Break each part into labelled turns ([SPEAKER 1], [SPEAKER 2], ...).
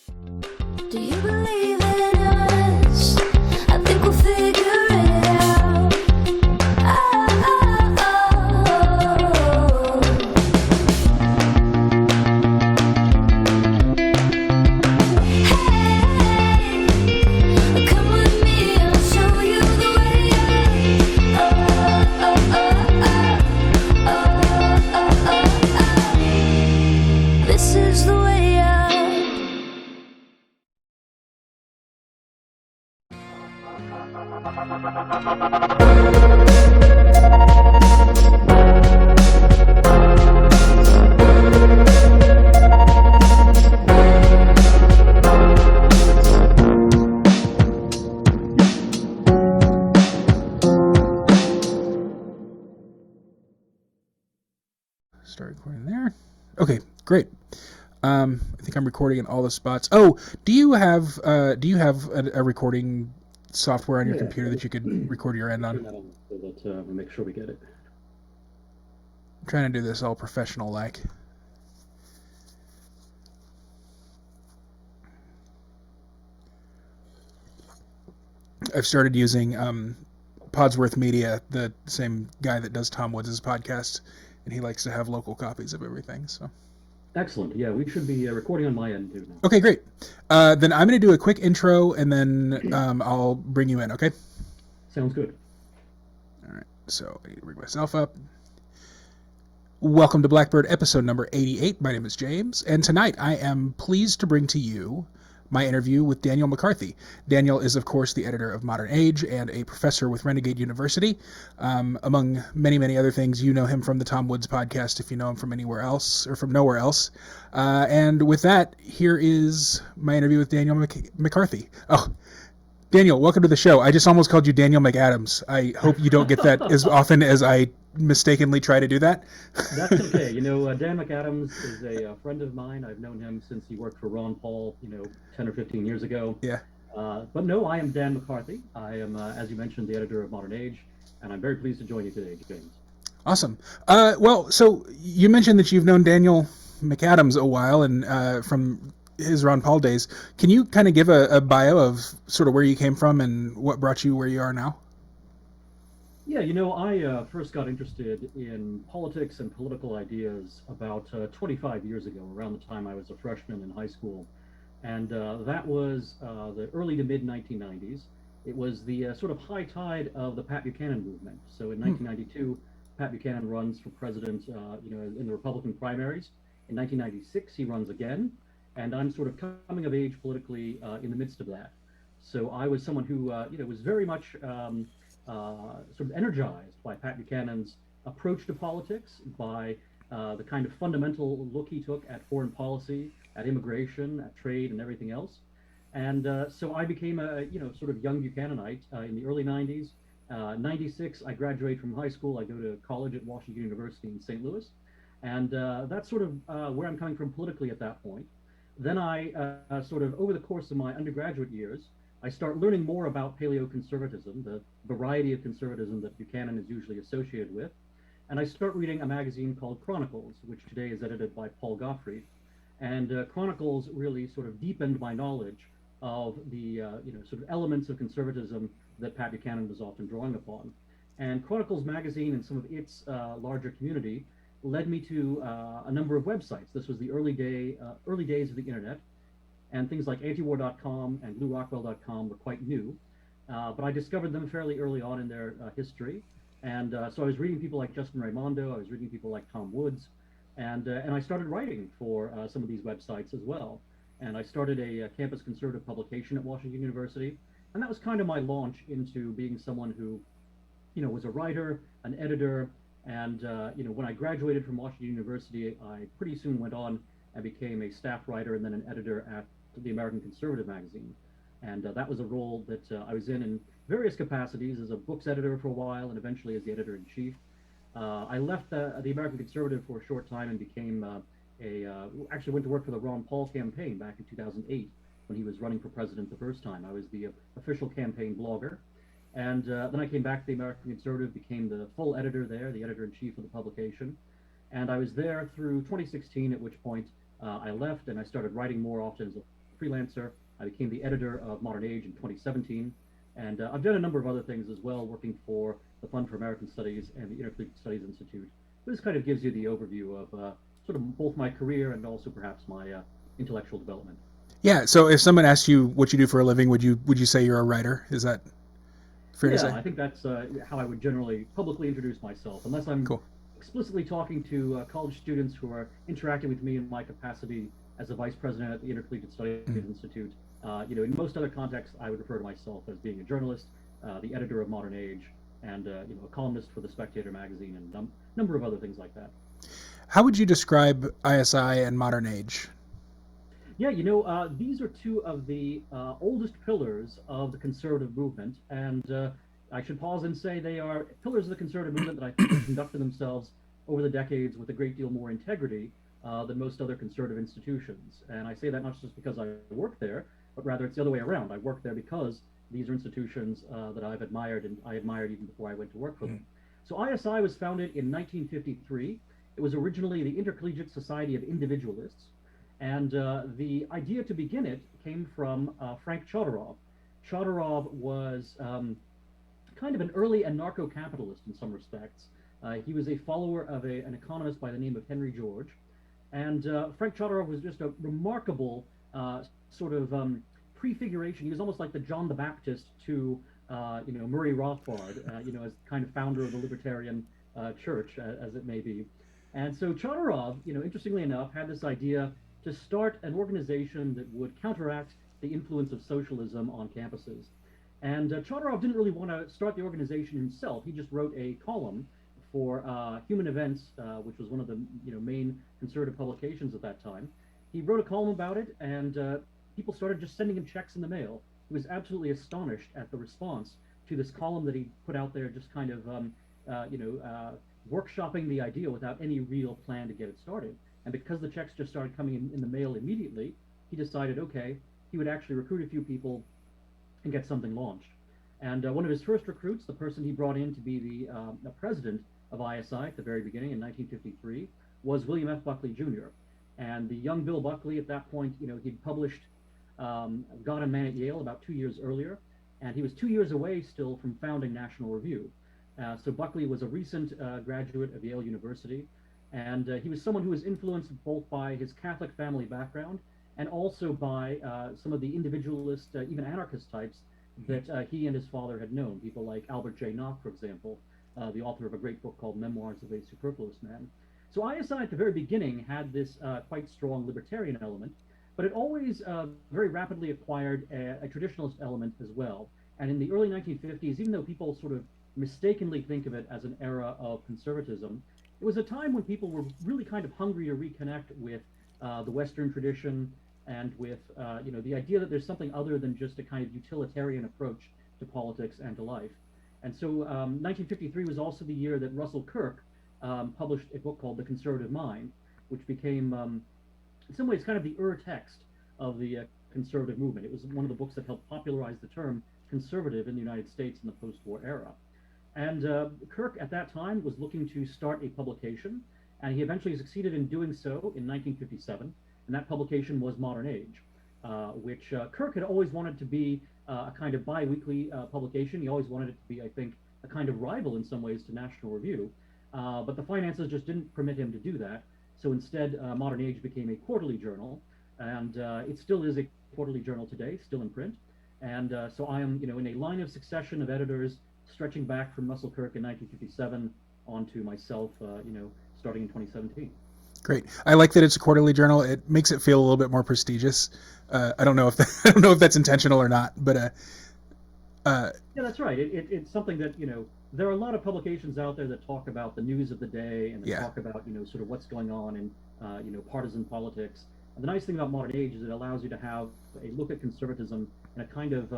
[SPEAKER 1] Do you believe in us? I think we'll figure it out. Hey, come with me, I'll show you the way out. This is the way out.
[SPEAKER 2] Start recording there. Okay, great. I think I'm recording in all the spots. Oh, do you have a recording software on your computer that you could record your end on?
[SPEAKER 3] Turn that on so that we make sure we get it.
[SPEAKER 2] I'm trying to do this all professional like. I've started using Podsworth Media, the same guy that does Tom Woods' podcast, and he likes to have local copies of everything. So.
[SPEAKER 3] Excellent. Yeah, we should be recording on my end too now.
[SPEAKER 2] Okay, great. Then I'm going to do a quick intro, and then I'll bring you in, okay?
[SPEAKER 3] Sounds good.
[SPEAKER 2] All right, so I need to bring myself up. Welcome to Blackbird episode number 88. My name is James, and tonight I am pleased to bring to you my interview with Daniel McCarthy. Daniel is, of course, the editor of Modern Age and a professor with Renegade University. Among many, many other things, you know him from the Tom Woods podcast if you know him from anywhere else or from nowhere else. And with that, here is my interview with Daniel McCarthy. Oh, Daniel, welcome to the show. I just almost called you Daniel McAdams. I hope you don't get that as often as I mistakenly try to do that.
[SPEAKER 3] That's okay. You know, Dan McAdams is a friend of mine. I've known him since he worked for Ron Paul, 10 or 15 years ago.
[SPEAKER 2] Yeah.
[SPEAKER 3] But no, I am Dan McCarthy. I am, as you mentioned, the editor of Modern Age, and I'm very pleased to join you today, James.
[SPEAKER 2] Awesome. Well, so you mentioned that you've known Daniel McAdams a while, and from his Ron Paul days. Can you kind of give a bio of sort of where you came from and what brought you where you are now?
[SPEAKER 3] Yeah, I first got interested in politics and political ideas about 25 years ago, around the time I was a freshman in high school. And that was the early to mid 1990s. It was the sort of high tide of the Pat Buchanan movement. So in 1992, Pat Buchanan runs for president, in the Republican primaries. In 1996, he runs again. And I'm sort of coming of age politically in the midst of that. So I was someone who, was very much sort of energized by Pat Buchanan's approach to politics, by the kind of fundamental look he took at foreign policy, at immigration, at trade, and everything else. And so I became a, sort of young Buchananite in the early 90s. 96, I graduate from high school. I go to college at Washington University in St. Louis. And that's sort of where I'm coming from politically at that point. Then I sort of, over the course of my undergraduate years, I start learning more about paleoconservatism, the variety of conservatism that Buchanan is usually associated with. And I start reading a magazine called Chronicles, which today is edited by Paul Gottfried. And Chronicles really sort of deepened my knowledge of the sort of elements of conservatism that Pat Buchanan was often drawing upon. And Chronicles magazine and some of its larger community led me to a number of websites. This was the early days of the internet, and things like antiwar.com and bluerockwell.com were quite new. But I discovered them fairly early on in their history. And so I was reading people like Justin Raimondo, I was reading people like Tom Woods, and I started writing for some of these websites as well. And I started a campus conservative publication at Washington University. And that was kind of my launch into being someone who, was a writer, an editor, and when I graduated from Washington University, I pretty soon went on and became a staff writer and then an editor at the American Conservative magazine. And that was a role that I was in various capacities, as a books editor for a while and eventually as the editor-in-chief. I left the American Conservative for a short time and became actually went to work for the Ron Paul campaign back in 2008 when he was running for president the first time. I was the official campaign blogger. And then I came back to the American Conservative, became the full editor there, the editor-in-chief of the publication. And I was there through 2016, at which point I left and I started writing more often as a freelancer. I became the editor of Modern Age in 2017. And I've done a number of other things as well, working for the Fund for American Studies and the Intercollegiate Studies Institute. This kind of gives you the overview of sort of both my career and also perhaps my intellectual development.
[SPEAKER 2] Yeah. So if someone asks you what you do for a living, would you say you're a writer? Is that fair to say?
[SPEAKER 3] Yeah, I think that's how I would generally publicly introduce myself, unless I'm
[SPEAKER 2] Cool.
[SPEAKER 3] explicitly talking to college students who are interacting with me in my capacity as a vice president at the Intercollegiate Studies Institute. In most other contexts, I would refer to myself as being a journalist, the editor of Modern Age, and a columnist for the Spectator magazine, and a number of other things like that.
[SPEAKER 2] How would you describe ISI and Modern Age?
[SPEAKER 3] Yeah, these are two of the oldest pillars of the conservative movement, and I should pause and say they are pillars of the conservative movement that I think have conducted themselves over the decades with a great deal more integrity than most other conservative institutions. And I say that not just because I work there, but rather it's the other way around. I work there because these are institutions that I've admired, and I admired even before I went to work for them. So ISI was founded in 1953. It was originally the Intercollegiate Society of Individualists, and the idea to begin it came from Frank Chodorov. Chodorov was kind of an early anarcho-capitalist in some respects. He was a follower of an economist by the name of Henry George, and Frank Chodorov was just a remarkable sort of prefiguration. He was almost like the John the Baptist to Murray Rothbard, as kind of founder of the libertarian church, as it may be. And so Chodorov, interestingly enough, had this idea to start an organization that would counteract the influence of socialism on campuses. And Chodorov didn't really want to start the organization himself. He just wrote a column for Human Events, which was one of the main conservative publications at that time. He wrote a column about it, and people started just sending him checks in the mail. He was absolutely astonished at the response to this column that he put out there, just kind of workshopping the idea without any real plan to get it started. And because the checks just started coming in the mail immediately, he decided, okay, he would actually recruit a few people and get something launched. And one of his first recruits, the person he brought in to be the president of ISI at the very beginning in 1953, was William F. Buckley Jr. And the young Bill Buckley at that point, he'd published God and Man at Yale about 2 years earlier, and he was 2 years away still from founding National Review. So Buckley was a recent graduate of Yale University, and he was someone who was influenced both by his Catholic family background and also by some of the individualist, even anarchist types that he and his father had known, people like Albert J. Nock, for example, the author of a great book called Memoirs of a Superfluous Man. So ISI at the very beginning had this quite strong libertarian element, but it always very rapidly acquired a traditionalist element as well. And in the early 1950s, even though people sort of mistakenly think of it as an era of conservatism, it was a time when people were really kind of hungry to reconnect with the Western tradition and with the idea that there's something other than just a kind of utilitarian approach to politics and to life. And so 1953 was also the year that Russell Kirk published a book called The Conservative Mind, which became, in some ways, kind of the text of the conservative movement. It was one of the books that helped popularize the term conservative in the United States in the post-war era. And Kirk, at that time, was looking to start a publication, and he eventually succeeded in doing so in 1957, and that publication was Modern Age, which Kirk had always wanted to be a kind of bi-weekly publication. He always wanted it to be, I think, a kind of rival in some ways to National Review, but the finances just didn't permit him to do that. So instead, Modern Age became a quarterly journal, and it still is a quarterly journal today, still in print. And so I am, in a line of succession of editors, stretching back from Russell Kirk in 1957 onto myself, starting in 2017.
[SPEAKER 2] Great. I like that it's a quarterly journal. It makes it feel a little bit more prestigious. I don't know if I don't know if that's intentional or not, but
[SPEAKER 3] yeah, that's right. It's something that there are a lot of publications out there that talk about the news of the day and talk about sort of what's going on in partisan politics. And the nice thing about Modern Age is it allows you to have a look at conservatism in a kind of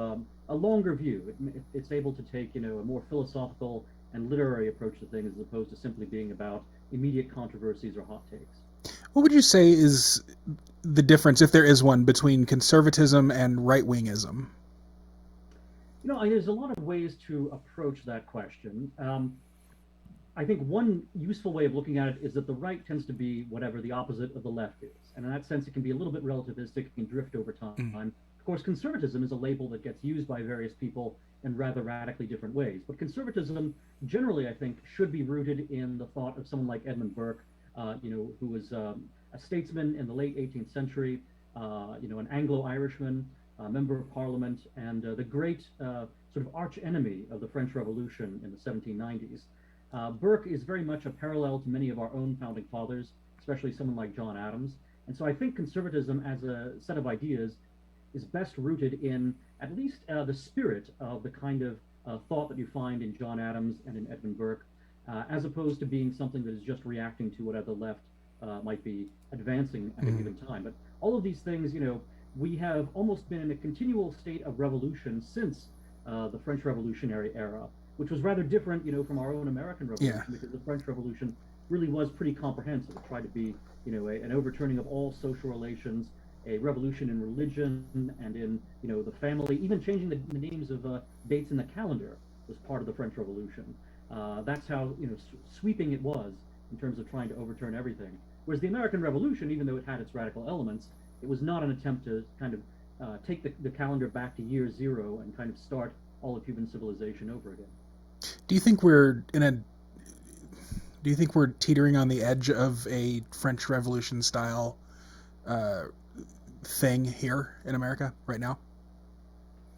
[SPEAKER 3] a longer view. It's able to take a more philosophical and literary approach to things as opposed to simply being about immediate controversies or hot takes.
[SPEAKER 2] What would you say is the difference, if there is one, between conservatism and right-wingism?
[SPEAKER 3] There's a lot of ways to approach that question. I think one useful way of looking at it is that the right tends to be whatever the opposite of the left is. And in that sense, it can be a little bit relativistic, it can drift over time.
[SPEAKER 2] Mm.
[SPEAKER 3] Of course, conservatism is a label that gets used by various people in rather radically different ways. But conservatism, generally, I think, should be rooted in the thought of someone like Edmund Burke, who was a statesman in the late 18th century, an Anglo-Irishman, member of parliament, and the great sort of arch enemy of the French Revolution in the 1790s. Burke is very much a parallel to many of our own founding fathers, especially someone like John Adams. And so I think conservatism as a set of ideas is best rooted in at least the spirit of the kind of thought that you find in John Adams and in Edmund Burke, as opposed to being something that is just reacting to whatever the left might be advancing at a given time. But all of these things, we have almost been in a continual state of revolution since the French Revolutionary era, which was rather different, from our own American Revolution, because the French Revolution really was pretty comprehensive. It tried to be, an overturning of all social relations, a revolution in religion and in, the family, even changing the names of dates in the calendar was part of the French Revolution. That's how, sweeping it was in terms of trying to overturn everything. Whereas the American Revolution, even though it had its radical elements, it was not an attempt to kind of take the calendar back to year zero and kind of start all of human civilization over again.
[SPEAKER 2] Do you think we're teetering on the edge of a French Revolution style thing here in America right now?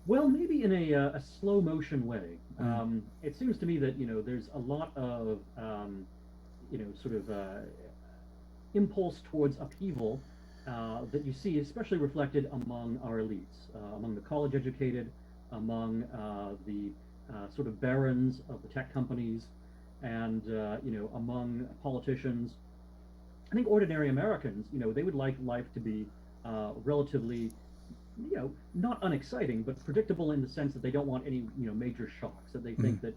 [SPEAKER 3] Well, maybe in a slow motion way. It seems to me that there's a lot of sort of impulse towards upheaval that you see, especially reflected among our elites, among the college educated, among the sort of barons of the tech companies, and among politicians. I think ordinary Americans, they would like life to be relatively, not unexciting, but predictable in the sense that they don't want any, major shocks. That they think that,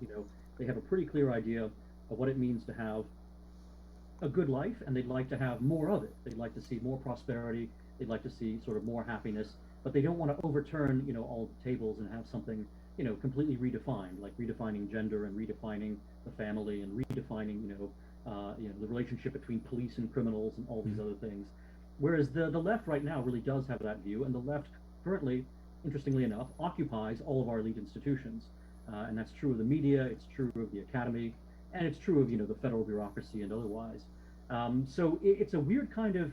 [SPEAKER 3] they have a pretty clear idea of what it means to have a good life, and they'd like to have more of it. They'd like to see more prosperity. They'd like to see sort of more happiness, but they don't want to overturn, all the tables and have something, completely redefined, like redefining gender and redefining the family and redefining, the relationship between police and criminals and all these other things. Whereas the left right now really does have that view, and the left currently, interestingly enough, occupies all of our elite institutions. And that's true of the media, it's true of the academy, and it's true of, the federal bureaucracy and otherwise. So it's a weird kind of,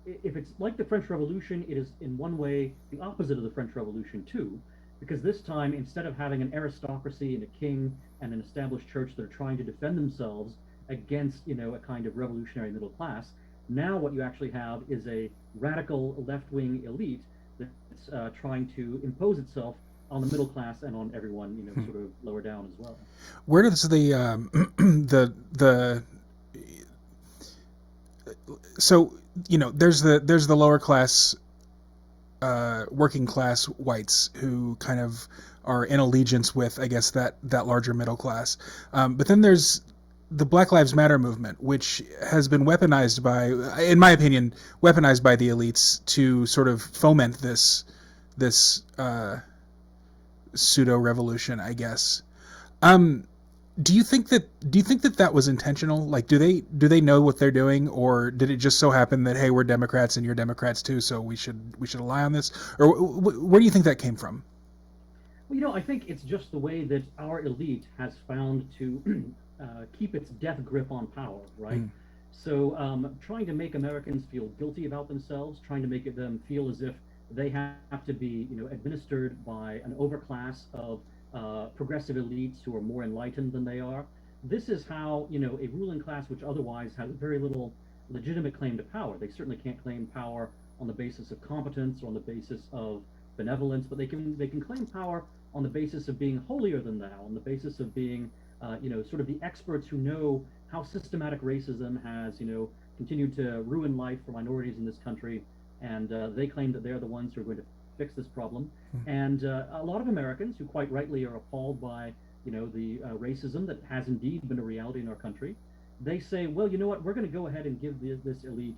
[SPEAKER 3] if it's like the French Revolution, it is in one way the opposite of the French Revolution too, because this time, instead of having an aristocracy and a king and an established church that are trying to defend themselves against, a kind of revolutionary middle class, now what you actually have is a radical left-wing elite that's trying to impose itself on the middle class and on everyone, sort of lower down as well.
[SPEAKER 2] Where does so there's the lower class, working class whites who kind of are in allegiance with, I guess, that larger middle class, but then there's the Black Lives Matter movement, which has been weaponized in my opinion, by the elites to sort of foment this pseudo revolution, I guess. Do you think that was intentional? Like, do they know what they're doing, or did it just so happen that, hey, we're Democrats and you're Democrats too, so we should rely on this? Or where do you think that came from?
[SPEAKER 3] Well, I think it's just the way that our elite has found to keep its death grip on power, right? So trying to make Americans feel guilty about themselves, trying to make them feel as if they have to be, administered by an overclass of progressive elites who are more enlightened than they are. This is how, a ruling class which otherwise has very little legitimate claim to power. They certainly can't claim power on the basis of competence or on the basis of benevolence, but they can claim power on the basis of being holier than thou, on the basis of being, sort of the experts who know how systematic racism has, continued to ruin life for minorities in this country, and they claim that they're the ones who are going to fix this problem. And a lot of Americans who quite rightly are appalled by, the racism that has indeed been a reality in our country, they say, well, you know what, we're going to go ahead and give this elite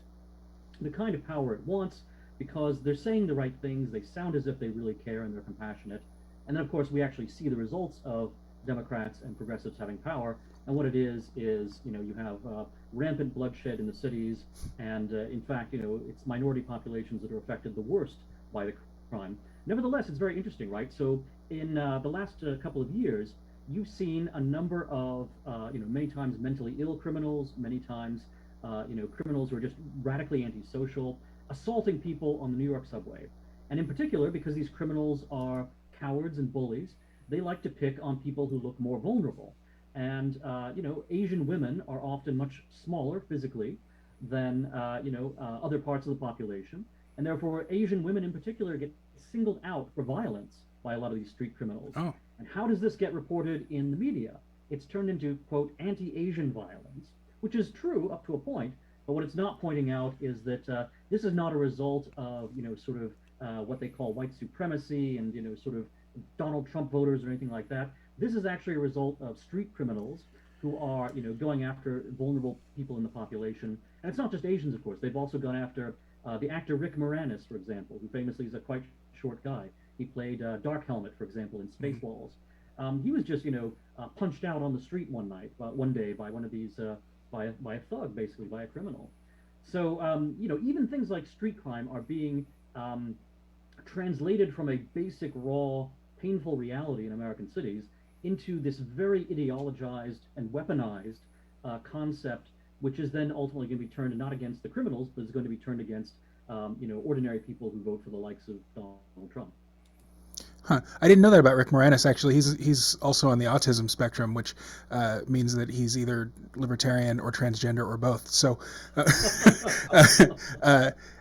[SPEAKER 3] the kind of power it wants because they're saying the right things, they sound as if they really care and they're compassionate. And then, of course, we actually see the results of Democrats and progressives having power, And what it is, you have rampant bloodshed in the cities, and in fact, it's minority populations that are affected the worst by the crime. Nevertheless, it's very interesting, right? So in the last couple of years, you've seen a number of, many times mentally ill criminals, many times, criminals who are just radically antisocial, assaulting people on the New York subway. And in particular, because these criminals are cowards and bullies, they like to pick on people who look more vulnerable. And, Asian women are often much smaller physically than, other parts of the population. And therefore, Asian women in particular get singled out for violence by a lot of these street criminals.
[SPEAKER 2] Oh.
[SPEAKER 3] And how does this get reported in the media? It's turned into, quote, anti-Asian violence, which is true up to a point. But what it's not pointing out is that this is not a result of, what they call white supremacy and, sort of Donald Trump voters or anything like that. This is actually a result of street criminals who are, going after vulnerable people in the population. And it's not just Asians, of course. They've also gone after the actor Rick Moranis, for example, who famously is a quite short guy. He played Dark Helmet, for example, in Spaceballs. He was just, punched out on the street one day by one of these, by a thug, basically, by a criminal. So, even things like street crime are being translated from a basic, raw, painful reality in American cities into this very ideologized and weaponized concept, which is then ultimately going to be turned not against the criminals, but is going to be turned against, ordinary people who vote for the likes of Donald Trump.
[SPEAKER 2] Huh. I didn't know that about Rick Moranis, actually. He's also on the autism spectrum, which means that he's either libertarian or transgender or both. So,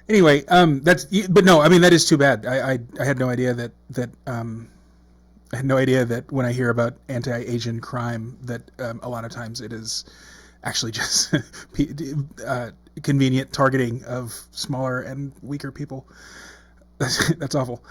[SPEAKER 2] anyway, but no, I mean, that is too bad. I had no idea that I had no idea that when I hear about anti-Asian crime, that a lot of times it is actually just convenient targeting of smaller and weaker people. That's awful.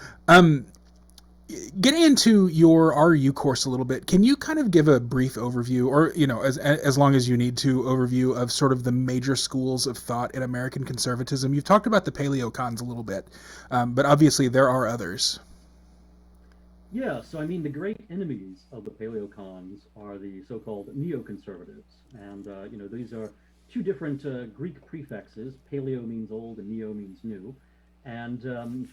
[SPEAKER 2] Getting into your RU course a little bit, can you kind of give a brief overview, or as long as you need to, overview of sort of the major schools of thought in American conservatism? You've talked about the paleocons a little bit, but obviously there are others.
[SPEAKER 3] Yeah, so I mean, the great enemies of the paleocons are the so-called neoconservatives, and these are two different Greek prefixes. Paleo means old, and neo means new, and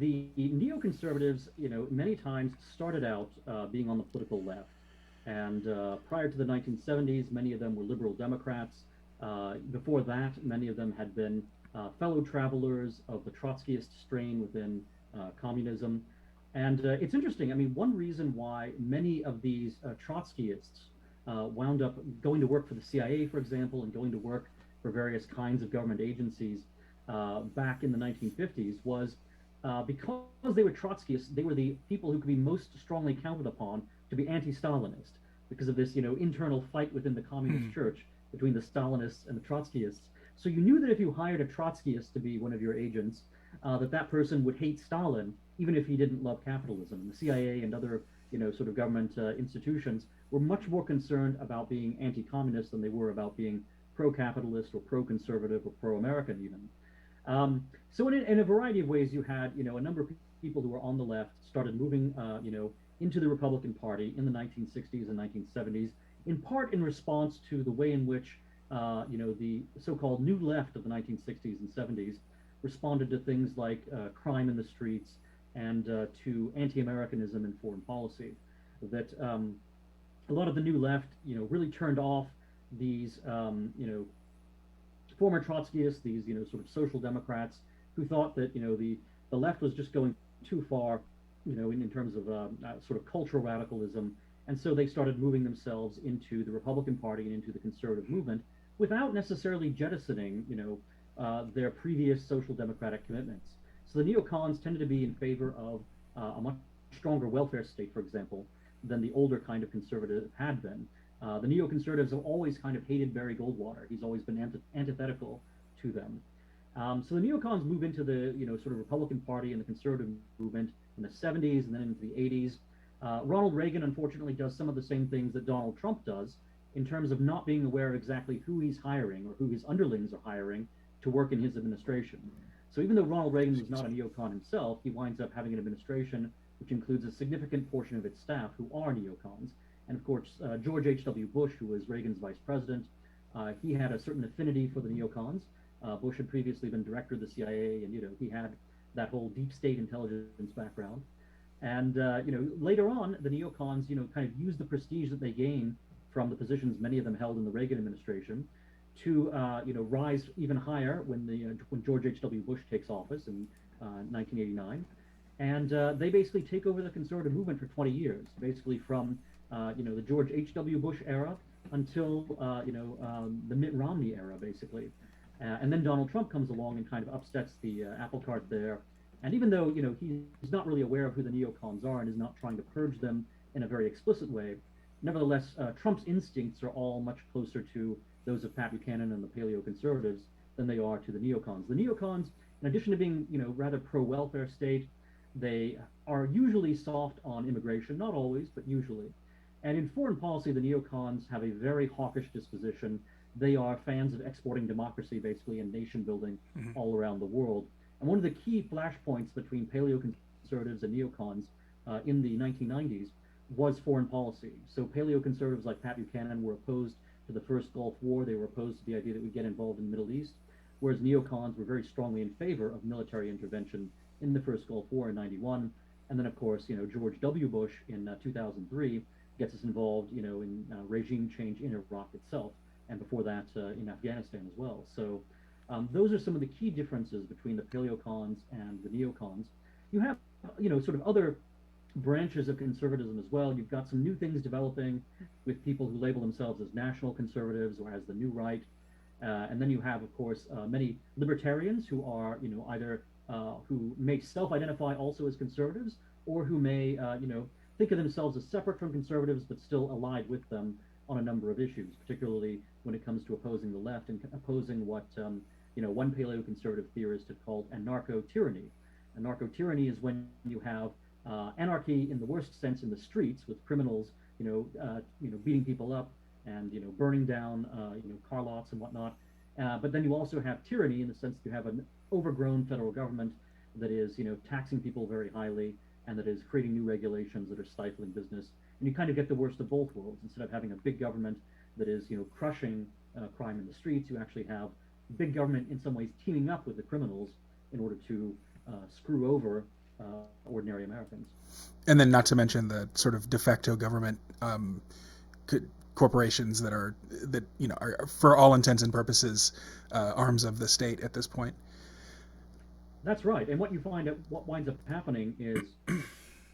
[SPEAKER 3] the neoconservatives, many times started out being on the political left, and prior to the 1970s, many of them were liberal Democrats. Before that, many of them had been fellow travelers of the Trotskyist strain within communism. And it's interesting. I mean, one reason why many of these Trotskyists wound up going to work for the CIA, for example, and going to work for various kinds of government agencies back in the 1950s was because they were Trotskyists. They were the people who could be most strongly counted upon to be anti-Stalinist because of this, internal fight within the Communist Church between the Stalinists and the Trotskyists. So you knew that if you hired a Trotskyist to be one of your agents, that person would hate Stalin, even if he didn't love capitalism. And the CIA and other, sort of government institutions were much more concerned about being anti-communist than they were about being pro-capitalist or pro-conservative or pro-American even. So in a variety of ways, you had, a number of people who were on the left started moving, into the Republican Party in the 1960s and 1970s, in part in response to the way in which, the so-called new left of the 1960s and 70s responded to things like crime in the streets and to anti-Americanism in foreign policy. That a lot of the new left, really turned off these, former Trotskyists, these, sort of social democrats who thought that, the left was just going too far, in terms of sort of cultural radicalism. And so they started moving themselves into the Republican Party and into the conservative movement without necessarily jettisoning, their previous social democratic commitments. So the neocons tended to be in favor of a much stronger welfare state, for example, than the older kind of conservative had been. The neoconservatives have always kind of hated Barry Goldwater. He's always been antithetical to them. So the neocons move into the sort of Republican Party and the conservative movement in the 70s and then into the 80s. Ronald Reagan, unfortunately, does some of the same things that Donald Trump does in terms of not being aware of exactly who he's hiring or who his underlings are hiring to work in his administration. So even though Ronald Reagan was not a neocon himself, he winds up having an administration which includes a significant portion of its staff who are neocons. And of course, George H.W. Bush, who was Reagan's vice president, he had a certain affinity for the neocons. Bush had previously been director of the CIA, and he had that whole deep state intelligence background. And later on, the neocons kind of used the prestige that they gained from the positions many of them held in the Reagan administration to rise even higher when George H.W. Bush takes office in 1989, and they basically take over the conservative movement for 20 years, basically from the George H.W. Bush era until the Mitt Romney era, basically. And then Donald Trump comes along and kind of upsets the apple cart there. And even though he's not really aware of who the neocons are and is not trying to purge them in a very explicit way, nevertheless, Trump's instincts are all much closer to those of Pat Buchanan and the paleo-conservatives than they are to the neocons. The neocons, in addition to being rather pro-welfare state, they are usually soft on immigration, not always, but usually. And in foreign policy, the neocons have a very hawkish disposition. They are fans of exporting democracy, basically, and nation building all around the world. And one of the key flashpoints between paleo-conservatives and neocons in the 1990s was foreign policy. So paleo-conservatives like Pat Buchanan were opposed to the first Gulf War. They were opposed to the idea that we'd get involved in the Middle East, whereas neocons were very strongly in favor of military intervention in the first Gulf War in 91. And then, of course, George W. Bush in 2003 gets us involved, in regime change in Iraq itself, and before that in Afghanistan as well. So those are some of the key differences between the paleocons and the neocons. You have, sort of other branches of conservatism as well. You've got some new things developing with people who label themselves as national conservatives or as the new right. And then you have, of course, many libertarians who are, either who may self-identify also as conservatives, or who may, think of themselves as separate from conservatives but still allied with them on a number of issues, particularly when it comes to opposing the left and opposing what one paleoconservative theorist had called anarcho-tyranny. Anarcho-tyranny is when you have anarchy in the worst sense in the streets, with criminals beating people up and burning down car lots and whatnot. But then you also have tyranny in the sense that you have an overgrown federal government that is taxing people very highly, and that is creating new regulations that are stifling business. And you kind of get the worst of both worlds. Instead of having a big government that is crushing crime in the streets, you actually have big government in some ways teaming up with the criminals in order to screw over ordinary Americans.
[SPEAKER 2] And then, not to mention the sort of de facto government corporations that are for all intents and purposes arms of the state at this point.
[SPEAKER 3] That's right. And what winds up happening is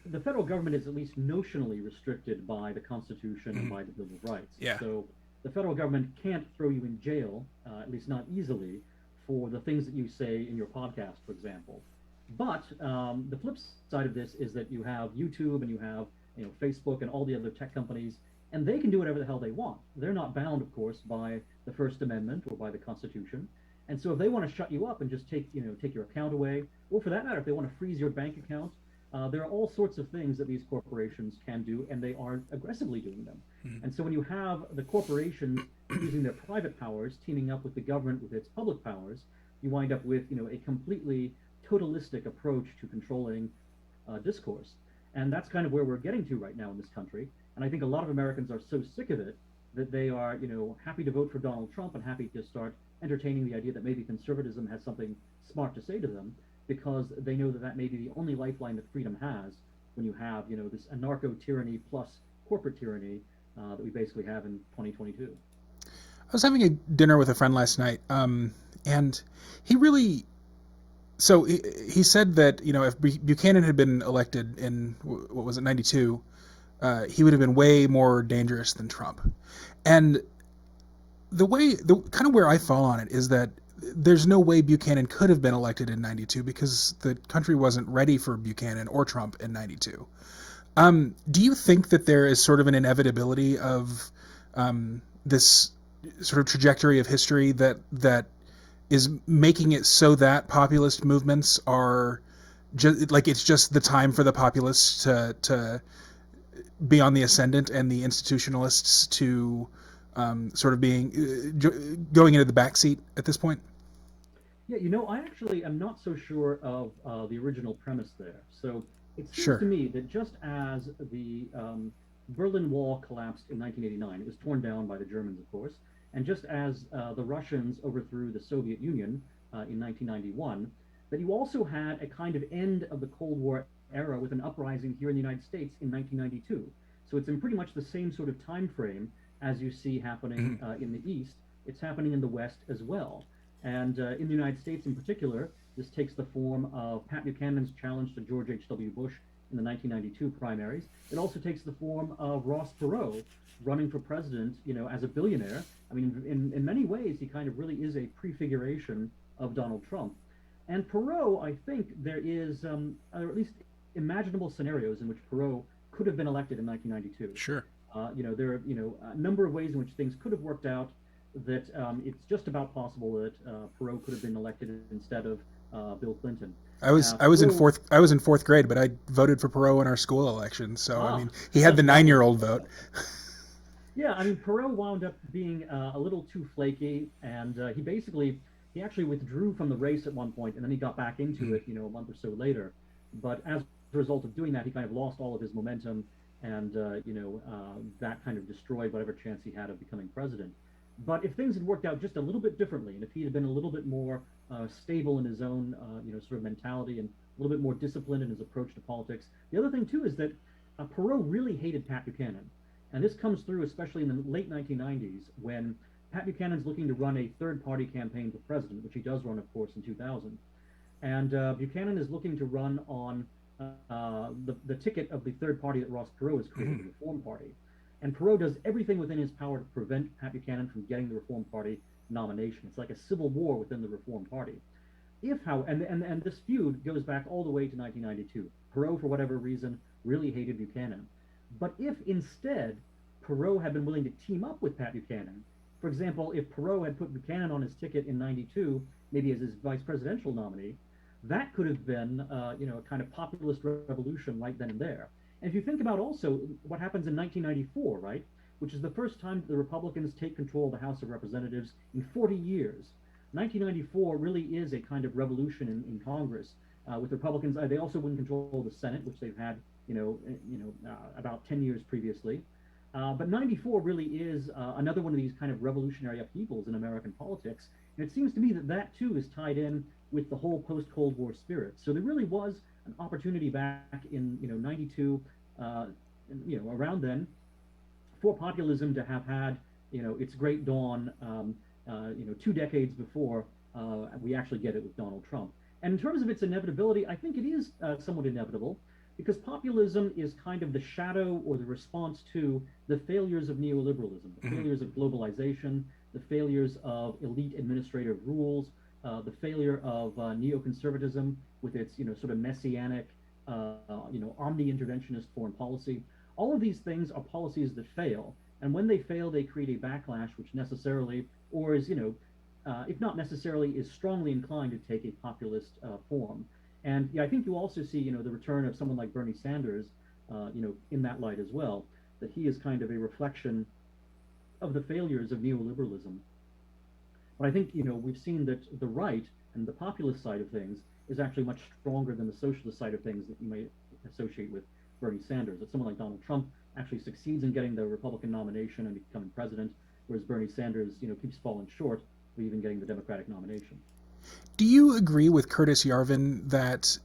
[SPEAKER 3] the federal government is at least notionally restricted by the Constitution and by the Bill of Rights.
[SPEAKER 2] Yeah.
[SPEAKER 3] So the federal government can't throw you in jail, at least not easily, for the things that you say in your podcast, for example. But the flip side of this is that you have YouTube and you have Facebook and all the other tech companies, and they can do whatever the hell they want. They're not bound, of course, by the First Amendment or by the Constitution. And so if they want to shut you up and just take your account away, or for that matter, if they want to freeze your bank account, there are all sorts of things that these corporations can do, and they are aggressively doing them. And so when you have the corporations using their private powers teaming up with the government with its public powers, you wind up with a completely totalistic approach to controlling discourse. And that's kind of where we're getting to right now in this country. And I think a lot of Americans are so sick of it that they are happy to vote for Donald Trump and happy to start entertaining the idea that maybe conservatism has something smart to say to them, because they know that may be the only lifeline that freedom has when you have this anarcho-tyranny plus corporate tyranny that we basically have in 2022.
[SPEAKER 2] I was having a dinner with a friend last night, and he really... So he said that, if Buchanan had been elected in, 92, he would have been way more dangerous than Trump. And the kind of where I fall on it is that there's no way Buchanan could have been elected in 92 because the country wasn't ready for Buchanan or Trump in 92. Do you think that there is sort of an inevitability of this sort of trajectory of history that is making it so that populist movements are just like, it's just the time for the populists to be on the ascendant and the institutionalists to sort of going into the backseat at this point?
[SPEAKER 3] Yeah, I actually am not so sure of the original premise there. So it seems
[SPEAKER 2] Sure.
[SPEAKER 3] to me that just as the Berlin Wall collapsed in 1989. It was torn down by the Germans, of course. And just as the Russians overthrew the Soviet Union in 1991, that you also had a kind of end of the Cold War era with an uprising here in the United States in 1992. So it's in pretty much the same sort of time frame as you see happening in the East. It's happening in the West as well. And in the United States in particular, this takes the form of Pat Buchanan's challenge to George H.W. Bush in the 1992 primaries. It also takes the form of Ross Perot running for president, as a billionaire. I mean, in many ways, he kind of really is a prefiguration of Donald Trump. And Perot, I think there is, or at least imaginable scenarios in which Perot could have been elected in 1992.
[SPEAKER 2] Sure.
[SPEAKER 3] There are, a number of ways in which things could have worked out that it's just about possible that Perot could have been elected instead of Bill Clinton.
[SPEAKER 2] I was in fourth grade, but I voted for Perot in our school election. So I mean, he had the 9-year-old vote.
[SPEAKER 3] Yeah, I mean, Perot wound up being a little too flaky, and he actually withdrew from the race at one point, and then he got back into it, a month or so later. But as a result of doing that, he kind of lost all of his momentum, and that kind of destroyed whatever chance he had of becoming president. But if things had worked out just a little bit differently, and if he had been a little bit more stable in his own, sort of mentality, and a little bit more disciplined in his approach to politics, the other thing too is that Perot really hated Pat Buchanan, and this comes through especially in the late 1990s when Pat Buchanan's looking to run a third-party campaign for president, which he does run, of course, in 2000, and Buchanan is looking to run on the ticket of the third party that Ross Perot has created, the Reform Party. And Perot does everything within his power to prevent Pat Buchanan from getting the Reform Party nomination. It's like a civil war within the Reform Party. And this feud goes back all the way to 1992. Perot, for whatever reason, really hated Buchanan. But if instead Perot had been willing to team up with Pat Buchanan, for example, if Perot had put Buchanan on his ticket in 92, maybe as his vice presidential nominee, that could have been, a kind of populist revolution right then and there. And if you think about also what happens in 1994, right, which is the first time the Republicans take control of the House of Representatives in 40 years, 1994 really is a kind of revolution in Congress with Republicans. They also win control of the Senate, which they've had, about 10 years previously. But 94 really is another one of these kind of revolutionary upheavals in American politics. And it seems to me that too is tied in with the whole post-Cold War spirit. So there really was an opportunity back in 92, around then, for populism to have had its great dawn 2 decades before we actually get it with Donald Trump. And in terms of its inevitability, I think it is somewhat inevitable, because populism is kind of the shadow or the response to the failures of neoliberalism, the failures of globalization, the failures of elite administrative rules, the failure of neoconservatism with its sort of messianic omni-interventionist foreign policy. All of these things are policies that fail, and when they fail, they create a backlash which necessarily, or is if not necessarily, is strongly inclined to take a populist form. And I think you also see the return of someone like Bernie Sanders in that light as well, that he is kind of a reflection of the failures of neoliberalism. But I think we've seen that the right and the populist side of things is actually much stronger than the socialist side of things that you might associate with Bernie Sanders. That someone like Donald Trump actually succeeds in getting the Republican nomination and becoming president, whereas Bernie Sanders keeps falling short of even getting the Democratic nomination.
[SPEAKER 2] Do you agree with Curtis Yarvin that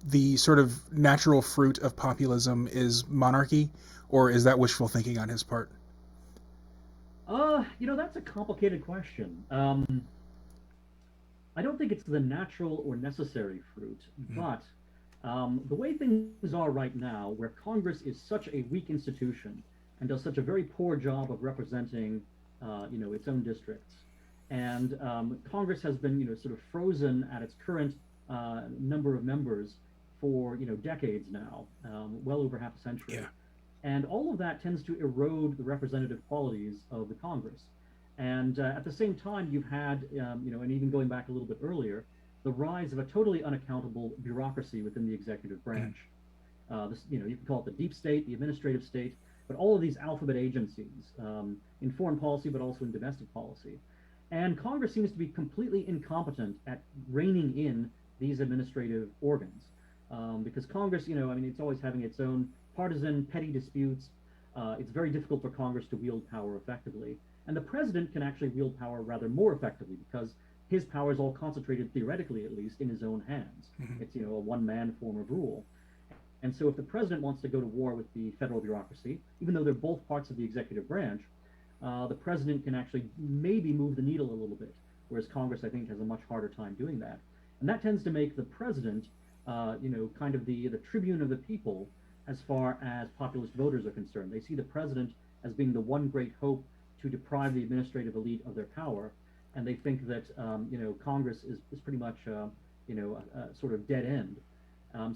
[SPEAKER 2] the sort of natural fruit of populism is monarchy, or is that wishful thinking on his part?
[SPEAKER 3] That's a complicated question. I don't think it's the natural or necessary fruit, but the way things are right now, where Congress is such a weak institution and does such a very poor job of representing, its own districts, and Congress has been, sort of frozen at its current number of members for, decades now, well over half a century.
[SPEAKER 2] Yeah.
[SPEAKER 3] And all of that tends to erode the representative qualities of the Congress. And at the same time, you've had, and even going back a little bit earlier, the rise of a totally unaccountable bureaucracy within the executive branch. You can call it the deep state, the administrative state, but all of these alphabet agencies in foreign policy, but also in domestic policy. And Congress seems to be completely incompetent at reining in these administrative organs. Because Congress, it's always having its own partisan, petty disputes. it's very difficult for Congress to wield power effectively. And the president can actually wield power rather more effectively because his power is all concentrated, theoretically at least, in his own hands.
[SPEAKER 2] Mm-hmm.
[SPEAKER 3] It's, a one-man form of rule. And so if the president wants to go to war with the federal bureaucracy, even though they're both parts of the executive branch, the president can actually maybe move the needle a little bit, whereas Congress, I think, has a much harder time doing that. And that tends to make the president, kind of the tribune of the people as far as populist voters are concerned. They see the president as being the one great hope to deprive the administrative elite of their power, and they think that Congress is pretty much a sort of dead end.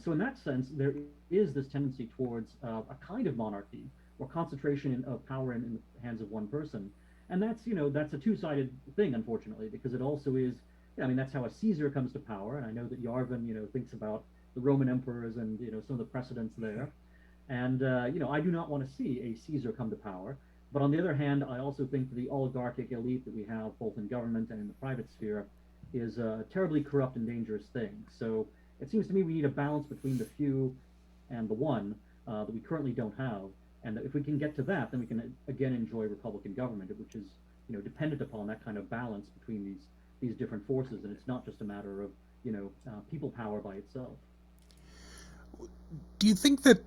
[SPEAKER 3] So in that sense, there is this tendency towards a kind of monarchy or concentration of power in the hands of one person, and that's a two-sided thing, unfortunately, because it also is. That's how a Caesar comes to power, and I know that Yarvin thinks about the Roman emperors and some of the precedents there, and I do not want to see a Caesar come to power. But on the other hand, I also think the oligarchic elite that we have both in government and in the private sphere is a terribly corrupt and dangerous thing. So it seems to me we need a balance between the few and the one that we currently don't have. And if we can get to that, then we can again enjoy Republican government, which is dependent upon that kind of balance between these different forces. And it's not just a matter of people power by itself.
[SPEAKER 2] Do you think that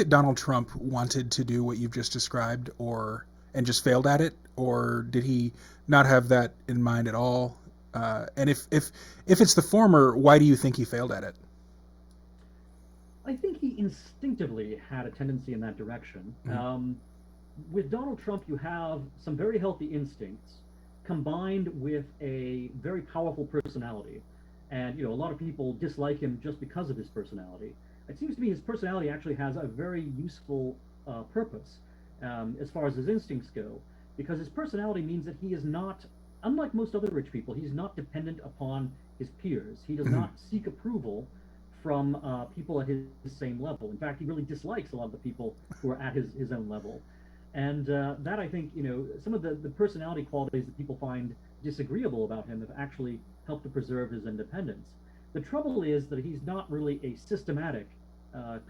[SPEAKER 2] Donald Trump wanted to do what you've just described, and just failed at it, or did he not have that in mind at all? And if it's the former, why do you think he failed at it?
[SPEAKER 3] I think he instinctively had a tendency in that direction.
[SPEAKER 2] Mm-hmm.
[SPEAKER 3] With Donald Trump, you have some very healthy instincts combined with a very powerful personality. And a lot of people dislike him just because of his personality. It seems to me his personality actually has a very useful purpose as far as his instincts go, because his personality means that he is not, unlike most other rich people, he's not dependent upon his peers. He does not seek approval from people at his same level. In fact, he really dislikes a lot of the people who are at his own level. And that, I think, some of the personality qualities that people find disagreeable about him have actually helped to preserve his independence. The trouble is that he's not really a systematic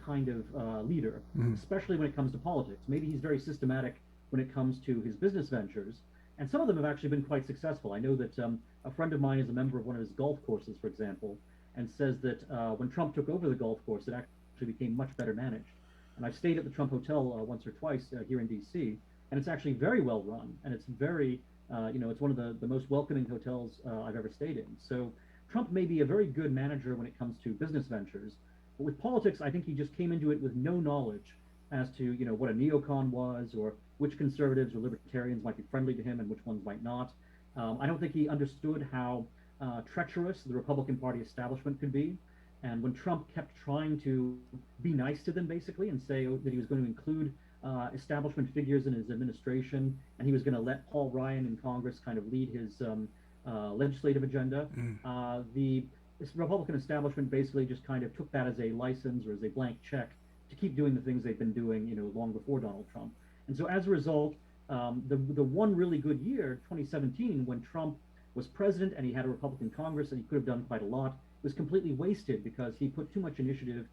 [SPEAKER 3] kind of leader, especially when it comes to politics. Maybe he's very systematic when it comes to his business ventures, and some of them have actually been quite successful. I know that a friend of mine is a member of one of his golf courses, for example, and says that when Trump took over the golf course, it actually became much better managed. And I've stayed at the Trump Hotel once or twice here in D.C., and it's actually very well run, and it's very, it's one of the most welcoming hotels I've ever stayed in. So Trump may be a very good manager when it comes to business ventures, but with politics, I think he just came into it with no knowledge as to, what a neocon was, or which conservatives or libertarians might be friendly to him and which ones might not. I don't think he understood how treacherous the Republican Party establishment could be. And when Trump kept trying to be nice to them, basically, and say that he was going to include establishment figures in his administration, and he was going to let Paul Ryan in Congress kind of lead his legislative agenda, the Republican establishment basically just kind of took that as a license or as a blank check to keep doing the things they've been doing, long before Donald Trump. And so as a result, the one really good year, 2017, when Trump was president and he had a Republican Congress and he could have done quite a lot, was completely wasted because he put too much initiative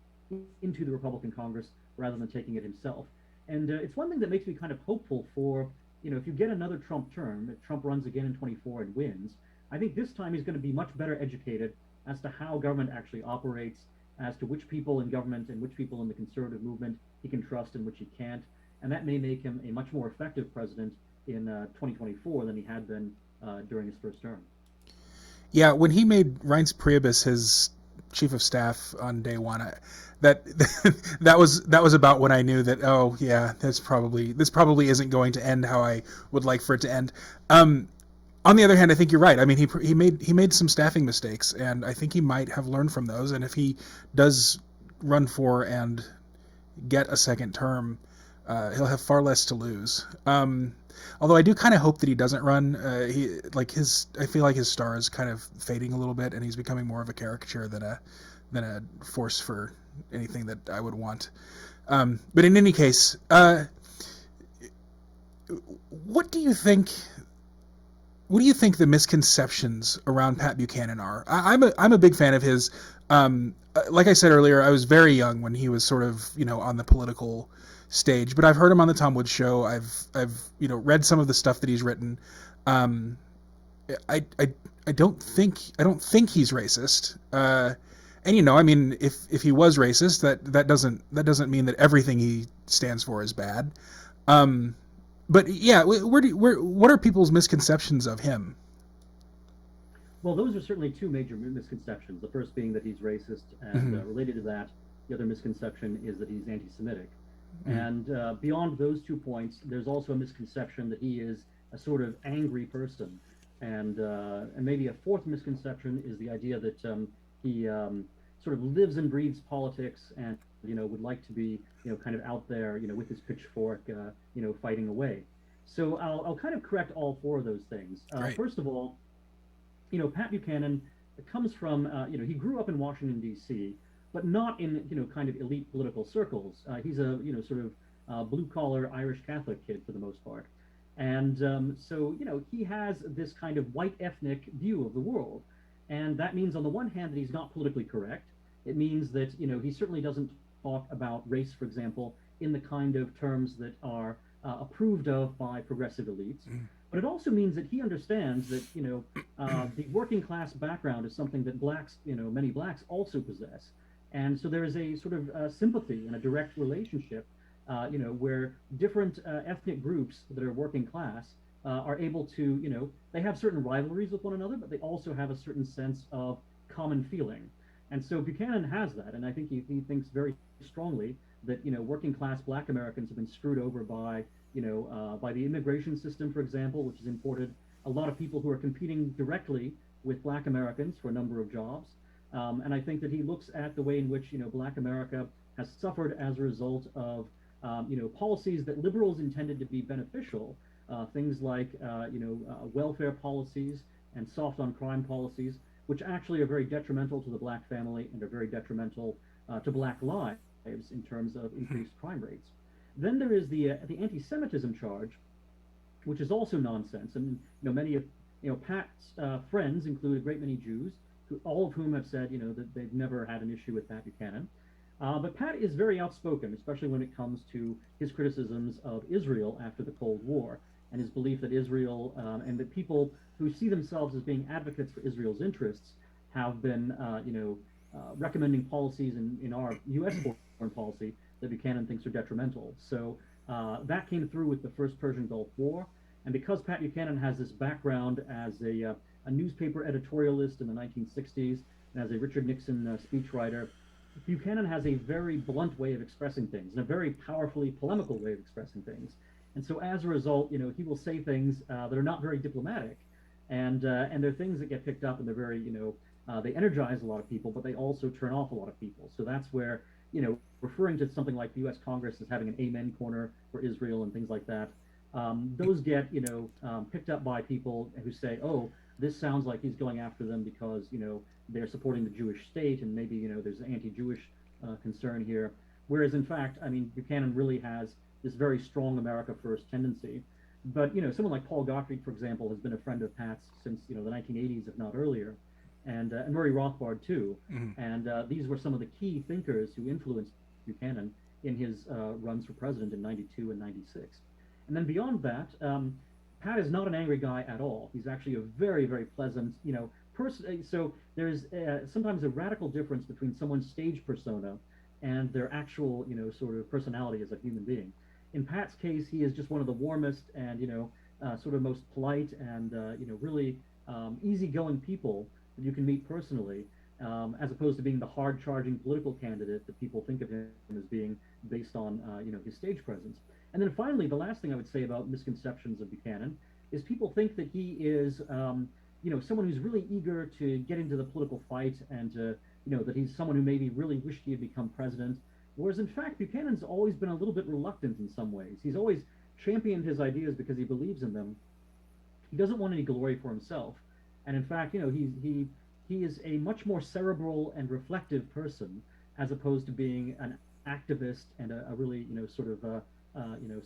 [SPEAKER 3] into the Republican Congress rather than taking it himself. And it's one thing that makes me kind of hopeful for, if you get another Trump term, if Trump runs again in 24 and wins, I think this time he's going to be much better educated as to how government actually operates, as to which people in government and which people in the conservative movement he can trust and which he can't. And that may make him a much more effective president in 2024 than he had been during his first term.
[SPEAKER 2] Yeah, when he made Reince Priebus his chief of staff on day one, that was about when I knew that, oh yeah, this probably isn't going to end how I would like for it to end. On the other hand, I think you're right. I mean, he made some staffing mistakes, and I think he might have learned from those. And if he does run for and get a second term, he'll have far less to lose. Although I do kind of hope that he doesn't run. I feel like his star is kind of fading a little bit, and he's becoming more of a caricature than a force for anything that I would want. But in any case, what do you think the misconceptions around Pat Buchanan are? I'm a big fan of his. Like I said earlier, I was very young when he was sort of, on the political stage, but I've heard him on the Tom Woods Show. I've read some of the stuff that he's written. Um, I don't think he's racist. And I mean, if he was racist, that doesn't mean that everything he stands for is bad. But yeah, what are people's misconceptions of him?
[SPEAKER 3] Well, those are certainly two major misconceptions. The first being that he's racist, and related to that, the other misconception is that he's anti-Semitic. And beyond those 2 points, there's also a misconception that he is a sort of angry person. And maybe a fourth misconception is the idea that he sort of lives and breathes politics and would like to be kind of out there with his pitchfork fighting away. So I'll kind of correct all four of those things.
[SPEAKER 2] Right.
[SPEAKER 3] First of all, Pat Buchanan comes from he grew up in Washington D.C., but not in kind of elite political circles. He's a sort of blue collar Irish Catholic kid for the most part. And so, he has this kind of white ethnic view of the world. And that means, on the one hand, that he's not politically correct. It means that, he certainly doesn't talk about race, for example, in the kind of terms that are approved of by progressive elites. But it also means that he understands that, the working class background is something that blacks, many blacks also possess. And so there is a sort of sympathy and a direct relationship where different ethnic groups that are working class are able to, they have certain rivalries with one another, but they also have a certain sense of common feeling. And so Buchanan has that, and I think he thinks very strongly that working class Black Americans have been screwed over by by the immigration system, for example, which has imported a lot of people who are competing directly with Black Americans for a number of jobs. And I think that he looks at the way in which Black America has suffered as a result of policies that liberals intended to be beneficial, things like welfare policies and soft on crime policies, which actually are very detrimental to the Black family and are very detrimental to Black lives in terms of increased crime rates. Then there is the anti-Semitism charge, which is also nonsense. And many of Pat's friends include a great many Jews, all of whom have said that they've never had an issue with Pat Buchanan. But Pat is very outspoken, especially when it comes to his criticisms of Israel after the Cold War, and his belief that Israel and that people who see themselves as being advocates for Israel's interests have been, recommending policies in our U.S. foreign policy that Buchanan thinks are detrimental. So that came through with the first Persian Gulf War, and because Pat Buchanan has this background as a newspaper editorialist in the 1960s and as a Richard Nixon speechwriter, Buchanan has a very blunt way of expressing things and a very powerfully polemical way of expressing things. And so as a result, he will say things that are not very diplomatic, and they're things that get picked up, and they're very, they energize a lot of people, but they also turn off a lot of people. So that's where, referring to something like the U.S. Congress as having an amen corner for Israel and things like that, those get, picked up by people who say, oh, this sounds like he's going after them because, they're supporting the Jewish state, and maybe, there's an anti-Jewish concern here. Whereas, in fact, I mean, Buchanan really has this very strong America First tendency. But, someone like Paul Gottfried, for example, has been a friend of Pat's since, the 1980s, if not earlier, and Murray Rothbard, too. And these were some of the key thinkers who influenced Buchanan in his runs for president in 92 and 96. And then beyond that, Pat is not an angry guy at all. He's actually a very, very pleasant, person. So there's sometimes a radical difference between someone's stage persona and their actual, sort of personality as a human being. In Pat's case, he is just one of the warmest and, sort of most polite and, really easygoing people that you can meet personally, as opposed to being the hard-charging political candidate that people think of him as being based on, his stage presence. And then finally, the last thing I would say about misconceptions of Buchanan is people think that he is, someone who's really eager to get into the political fight and to, that he's someone who maybe really wished he had become president. Whereas in fact, Buchanan's always been a little bit reluctant in some ways. He's always championed his ideas because he believes in them. He doesn't want any glory for himself. And in fact, he is a much more cerebral and reflective person as opposed to being an activist and a really, sort of,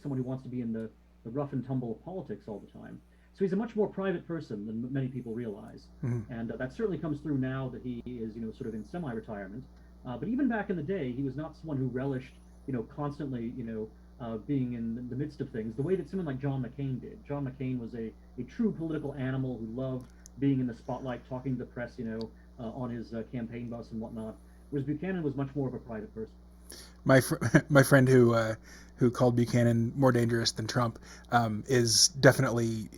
[SPEAKER 3] someone who wants to be in the rough and tumble of politics all the time. So he's a much more private person than many people realize. And that certainly comes through now that he is, sort of in semi-retirement. But even back in the day, he was not someone who relished, constantly, being in the midst of things, the way that someone like John McCain did. John McCain was a true political animal who loved being in the spotlight, talking to the press, on his campaign bus and whatnot, whereas Buchanan was much more of a private person.
[SPEAKER 2] My friend who called Buchanan more dangerous than Trump is definitely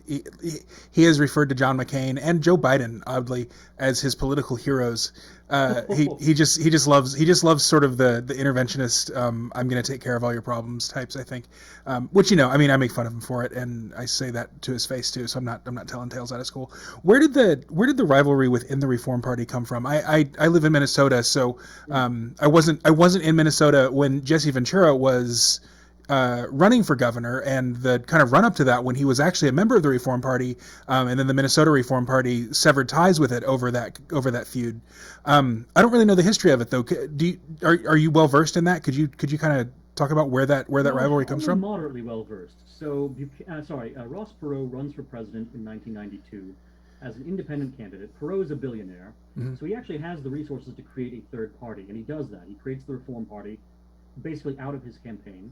[SPEAKER 2] he has referred to John McCain and Joe Biden oddly as his political heroes. He just loves sort of the interventionist I'm going to take care of all your problems types, I think, which I make fun of him for it, and I say that to his face too, so I'm not telling tales out of school. Where did the rivalry within the Reform Party come from? I live in Minnesota, so I wasn't in Minnesota when Jesse Ventura was running for governor, and the kind of run up to that when he was actually a member of the Reform Party, and then the Minnesota Reform Party severed ties with it over that feud. I don't really know the history of it though. Are you well versed in that? Could you kind of talk about where that rivalry comes from?
[SPEAKER 3] Moderately well versed. So Ross Perot runs for president in 1992 as an independent candidate. Perot is a billionaire, so he actually has the resources to create a third party, and he does that. He creates the Reform Party basically out of his campaign.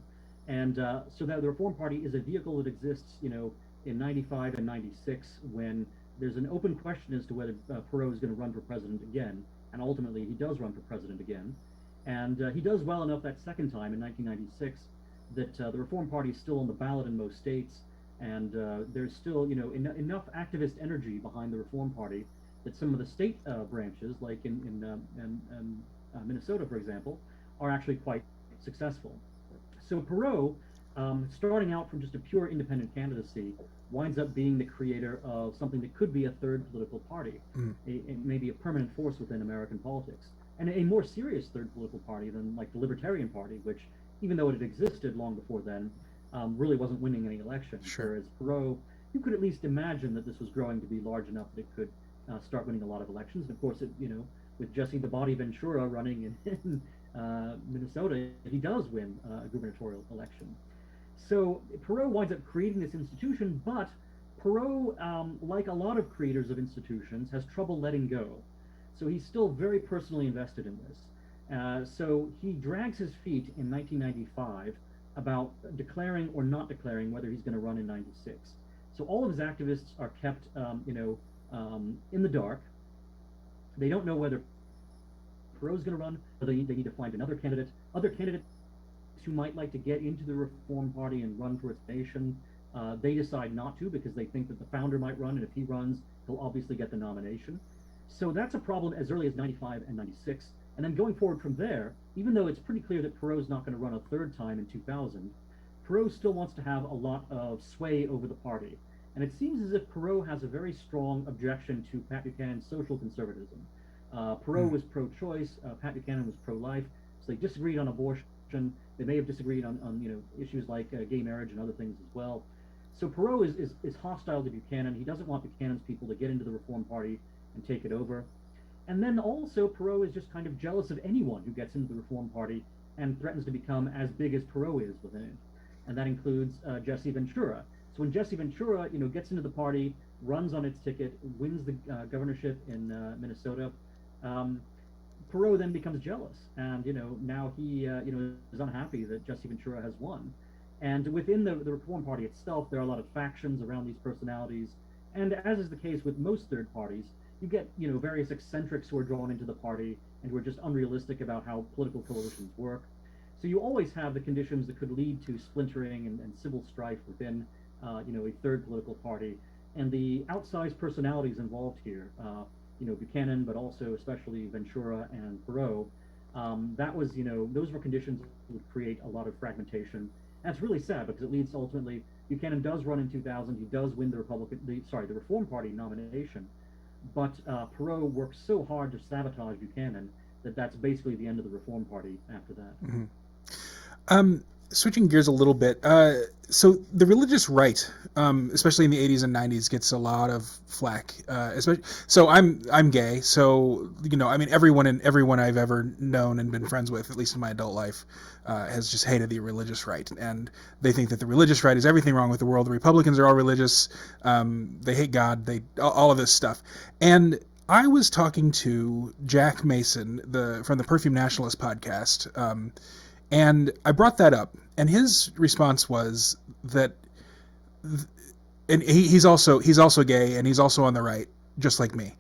[SPEAKER 3] And so that the Reform Party is a vehicle that exists, in 95 and 96 when there's an open question as to whether Perot is going to run for president again. And ultimately, he does run for president again. And he does well enough that second time in 1996 that the Reform Party is still on the ballot in most states. And there's still, enough activist energy behind the Reform Party that some of the state branches, like in Minnesota, for example, are actually quite successful. So Perot, starting out from just a pure independent candidacy, winds up being the creator of something that could be a third political party, maybe a permanent force within American politics, and a more serious third political party than like the Libertarian Party, which, even though it had existed long before then, really wasn't winning any elections.
[SPEAKER 2] Sure.
[SPEAKER 3] Whereas Perot, you could at least imagine that this was growing to be large enough that it could start winning a lot of elections. And of course, with Jesse the Body Ventura running in Minnesota, he does win a gubernatorial election. So Perot winds up creating this institution, but Perot, like a lot of creators of institutions, has trouble letting go. So he's still very personally invested in this. So he drags his feet in 1995 about declaring or not declaring whether he's going to run in 96. So all of his activists are kept, in the dark. They don't know whether Perot's going to run, or they need to find another candidate. Other candidates who might like to get into the Reform Party and run for its nation, they decide not to because they think that the founder might run, and if he runs, he'll obviously get the nomination. So that's a problem as early as 95 and 96. And then going forward from there, even though it's pretty clear that Perot's not going to run a third time in 2000, Perot still wants to have a lot of sway over the party. And it seems as if Perot has a very strong objection to Pat Buchanan's social conservatism. Perot was pro-choice, Pat Buchanan was pro-life, so they disagreed on abortion. They may have disagreed on issues like gay marriage and other things as well. So Perot is hostile to Buchanan. He doesn't want Buchanan's people to get into the Reform Party and take it over. And then also Perot is just kind of jealous of anyone who gets into the Reform Party and threatens to become as big as Perot is within it. And that includes Jesse Ventura. So when Jesse Ventura, gets into the party, runs on its ticket, wins the governorship in Minnesota, Perot then becomes jealous, and now he is unhappy that Jesse Ventura has won. And within the Reform Party itself, there are a lot of factions around these personalities, and as is the case with most third parties, you get various eccentrics who are drawn into the party and who are just unrealistic about how political coalitions work. So you always have the conditions that could lead to splintering and civil strife within a third political party, and the outsized personalities involved here. Buchanan, but also especially Ventura and Perot, those were conditions that would create a lot of fragmentation. And it's really sad because it leads to ultimately, Buchanan does run in 2000, he does win the Reform Party nomination, but Perot works so hard to sabotage Buchanan that that's basically the end of the Reform Party after that.
[SPEAKER 2] Mm-hmm. Switching gears a little bit, so the religious right, especially in the 80s and 90s, gets a lot of flack. So I'm gay, so everyone I've ever known and been friends with, at least in my adult life, has just hated the religious right, and they think that the religious right is everything wrong with the world. The Republicans are all religious, they hate God, all of this stuff, and I was talking to Jack Mason, from the Perfume Nationalist podcast. And I brought that up, and his response was that, and he's also gay, and he's also on the right, just like me.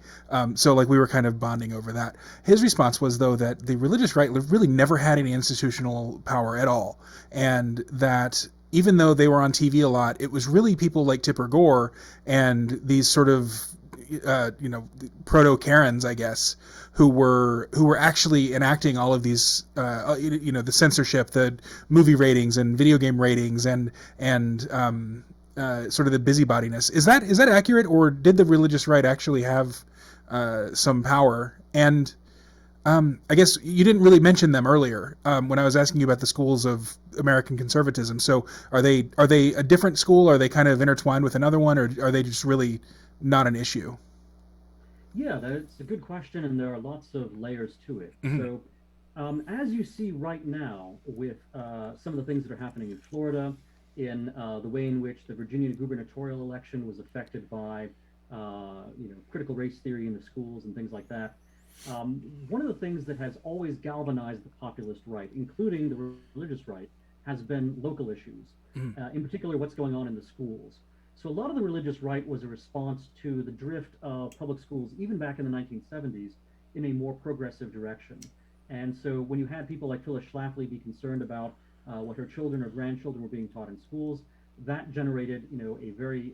[SPEAKER 2] So like we were kind of bonding over that. His response was, though, that the religious right really never had any institutional power at all, and that even though they were on TV a lot, it was really people like Tipper Gore and these sort of proto Karens, I guess, who were actually enacting all of these the censorship, the movie ratings and video game ratings, and sort of the busybodiness. Is that accurate, or did the religious right actually have some power? And I guess you didn't really mention them earlier when I was asking you about the schools of American conservatism. So are they a different school? Are they kind of intertwined with another one, or are they just really not an issue?
[SPEAKER 3] Yeah, that's a good question, and there are lots of layers to it.
[SPEAKER 2] Mm-hmm.
[SPEAKER 3] So, as you see right now with some of the things that are happening in Florida, in the way in which the Virginia gubernatorial election was affected by, critical race theory in the schools and things like that. One of the things that has always galvanized the populist right, including the religious right, has been local issues. In particular, what's going on in the schools. So a lot of the religious right was a response to the drift of public schools, even back in the 1970s, in a more progressive direction. And so when you had people like Phyllis Schlafly be concerned about what her children or grandchildren were being taught in schools, that generated, a very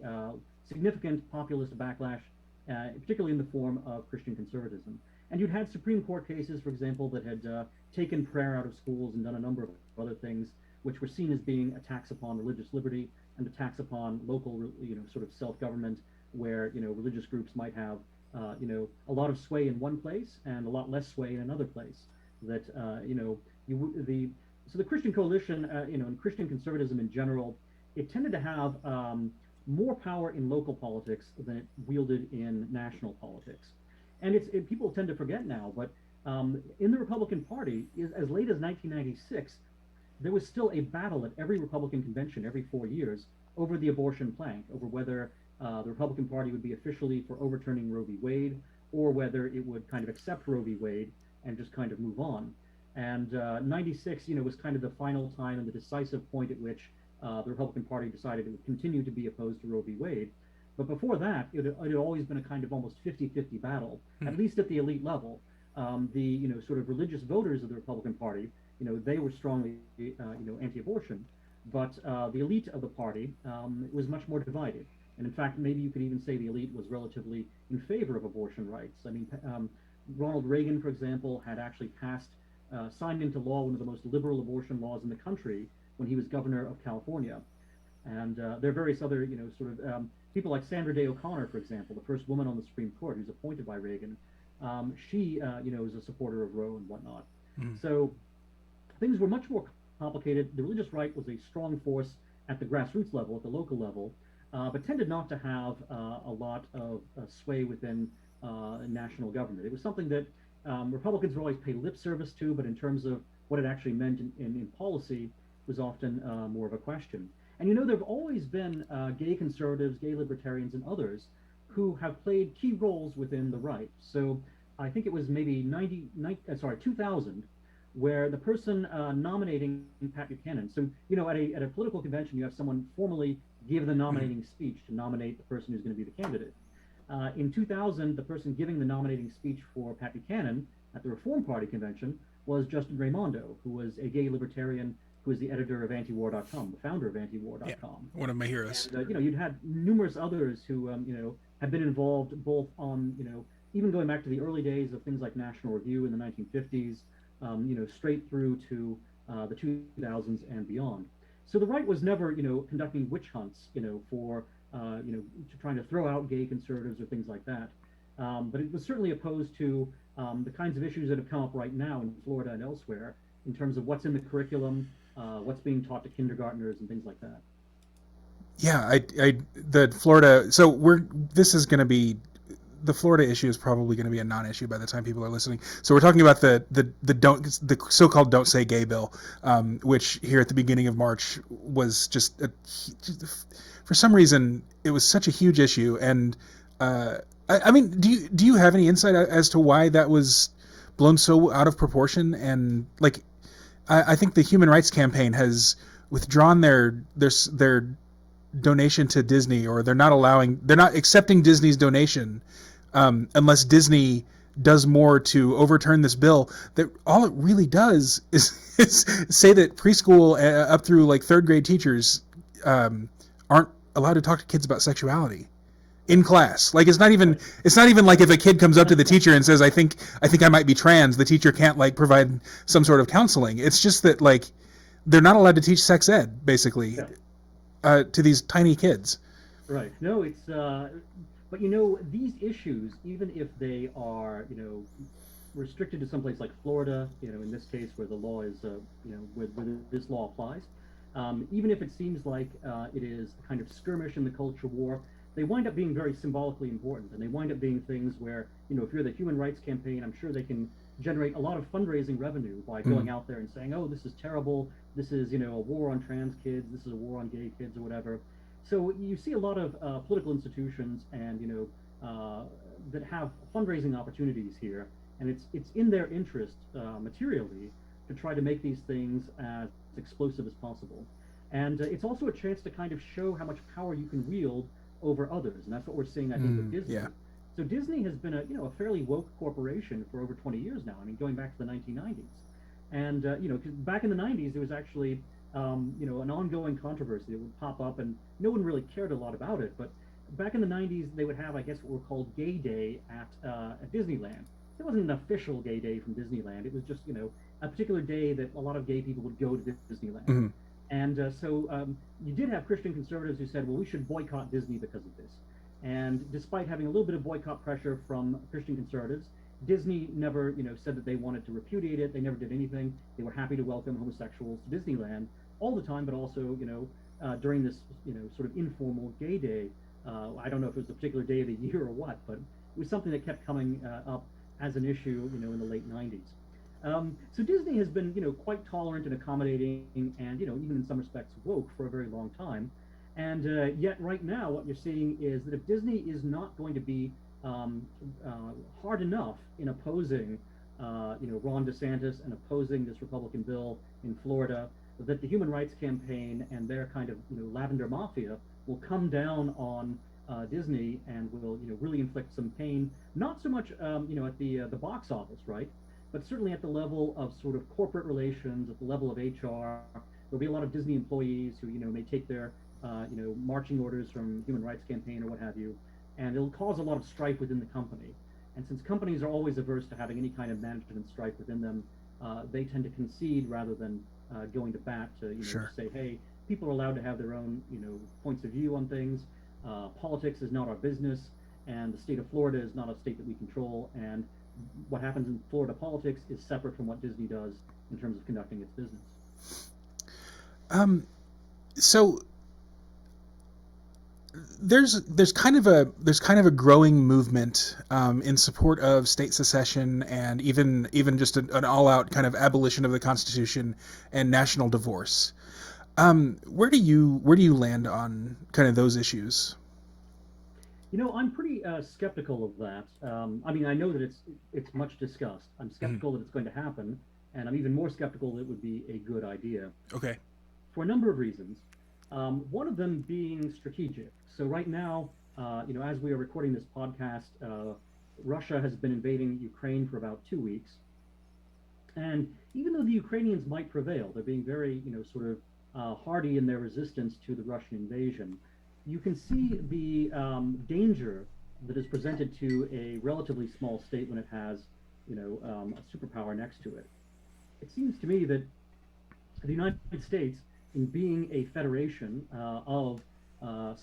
[SPEAKER 3] significant populist backlash, particularly in the form of Christian conservatism. And you'd had Supreme Court cases, for example, that had taken prayer out of schools and done a number of other things which were seen as being attacks upon religious liberty and attacks upon local, sort of self-government, where, religious groups might have, a lot of sway in one place and a lot less sway in another place. That, so the Christian coalition, and Christian conservatism in general, it tended to have more power in local politics than it wielded in national politics. And people tend to forget now, but in the Republican Party, as late as 1996, there was still a battle at every Republican convention every 4 years over the abortion plank, over whether the Republican Party would be officially for overturning Roe v. Wade, or whether it would kind of accept Roe v. Wade and just kind of move on. And 96, was kind of the final time and the decisive point at which the Republican Party decided it would continue to be opposed to Roe v. Wade. But before that, it had always been a kind of almost 50-50 battle, at least at the elite level. The sort of religious voters of the Republican Party, they were strongly anti-abortion, but the elite of the party was much more divided. And in fact, maybe you could even say the elite was relatively in favor of abortion rights. I mean, Ronald Reagan, for example, had actually signed into law one of the most liberal abortion laws in the country when he was governor of California. And there are various other, people like Sandra Day O'Connor, for example, the first woman on the Supreme Court who's appointed by Reagan. She, is a supporter of Roe and whatnot. So things were much more complicated. The religious right was a strong force at the grassroots level, at the local level, but tended not to have a lot of sway within national government. It was something that Republicans would always pay lip service to, but in terms of what it actually meant in policy was often more of a question. And there have always been gay conservatives, gay libertarians, and others who have played key roles within the right. So I think it was maybe 2000, where the person nominating Pat Buchanan. So at a political convention, you have someone formally give the nominating speech to nominate the person who's going to be the candidate. In 2000, the person giving the nominating speech for Pat Buchanan at the Reform Party convention was Justin Raimondo, who was a gay libertarian who is the editor of antiwar.com, the founder of antiwar.com.
[SPEAKER 2] Yeah, one of my heroes.
[SPEAKER 3] And, you'd had numerous others who, have been involved both on, even going back to the early days of things like National Review in the 1950s, straight through to the 2000s and beyond. So the right was never, conducting witch hunts, for, trying to throw out gay conservatives or things like that. But it was certainly opposed to the kinds of issues that have come up right now in Florida and elsewhere in terms of what's in the curriculum, what's being taught to kindergartners and things like that.
[SPEAKER 2] Yeah, the Florida. So this is going to be, the Florida issue is probably going to be a non-issue by the time people are listening. So we're talking about the so-called "Don't Say Gay" bill, which here at the beginning of March was just for some reason it was such a huge issue. And I mean, do you have any insight as to why that was blown so out of proportion? And like, I think the Human Rights Campaign has withdrawn their donation to Disney, or they're not accepting Disney's donation unless Disney does more to overturn this bill. That all it really does is say that preschool up through like third grade teachers aren't allowed to talk to kids about sexuality in class. Like it's not even like if a kid comes up to the teacher and says, I think I might be trans, the teacher can't like provide some sort of counseling. It's just that like they're not allowed to teach sex ed basically to these tiny kids.
[SPEAKER 3] Right. No, it's but these issues, even if they are restricted to someplace like Florida, in this case where the law is where this law applies, even if it seems like it is a kind of skirmish in the culture war, they wind up being very symbolically important, and they wind up being things where, if you're the Human Rights Campaign, I'm sure they can generate a lot of fundraising revenue by going out there and saying, oh, this is terrible, this is, a war on trans kids, this is a war on gay kids or whatever. So you see a lot of political institutions and, that have fundraising opportunities here, and it's in their interest materially to try to make these things as explosive as possible. And it's also a chance to kind of show how much power you can wield over others, and that's what we're seeing, I think, with Disney.
[SPEAKER 2] Yeah.
[SPEAKER 3] So Disney has been a fairly woke corporation for over 20 years now. I mean, going back to the 1990s, and 'cause back in the 90s, there was actually an ongoing controversy that would pop up, and no one really cared a lot about it. But back in the 90s, they would have, I guess, what were called Gay Day at Disneyland. It wasn't an official gay day from Disneyland. It was just a particular day that a lot of gay people would go to Disneyland.
[SPEAKER 2] Mm-hmm.
[SPEAKER 3] And so you did have Christian conservatives who said, well, we should boycott Disney because of this. And despite having a little bit of boycott pressure from Christian conservatives, Disney never, said that they wanted to repudiate it. They never did anything. They were happy to welcome homosexuals to Disneyland all the time, but also, during this, sort of informal gay day. I don't know if it was a particular day of the year or what, but it was something that kept coming up as an issue, in the late 90s. So Disney has been, quite tolerant and accommodating, and even in some respects woke for a very long time. And yet, right now, what you're seeing is that if Disney is not going to be hard enough in opposing, Ron DeSantis and opposing this Republican bill in Florida, that the Human Rights Campaign and their kind of lavender mafia will come down on Disney and will really inflict some pain. Not so much at the box office, right? But certainly at the level of sort of corporate relations, at the level of HR, there'll be a lot of Disney employees who, may take their, marching orders from Human Rights Campaign or what have you, and it'll cause a lot of strife within the company. And since companies are always averse to having any kind of management strife within them, they tend to concede rather than going to bat to,
[SPEAKER 2] Sure.
[SPEAKER 3] say, hey, people are allowed to have their own, points of view on things. Politics is not our business, and the state of Florida is not a state that we control, and what happens in Florida politics is separate from what Disney does in terms of conducting its business.
[SPEAKER 2] So there's kind of a growing movement in support of state secession and even just an all-out kind of abolition of the Constitution and national divorce. Where do you land on kind of those issues?
[SPEAKER 3] I'm pretty skeptical of that. I mean, I know that it's much discussed. I'm skeptical that it's going to happen, and I'm even more skeptical that it would be a good idea.
[SPEAKER 2] Okay.
[SPEAKER 3] For a number of reasons. One of them being strategic. So right now, as we are recording this podcast, Russia has been invading Ukraine for about 2 weeks. And even though the Ukrainians might prevail, they're being very, sort of hardy in their resistance to the Russian invasion. You can see the danger that is presented to a relatively small state when it has, a superpower next to it. It seems to me that the United States, in being a federation of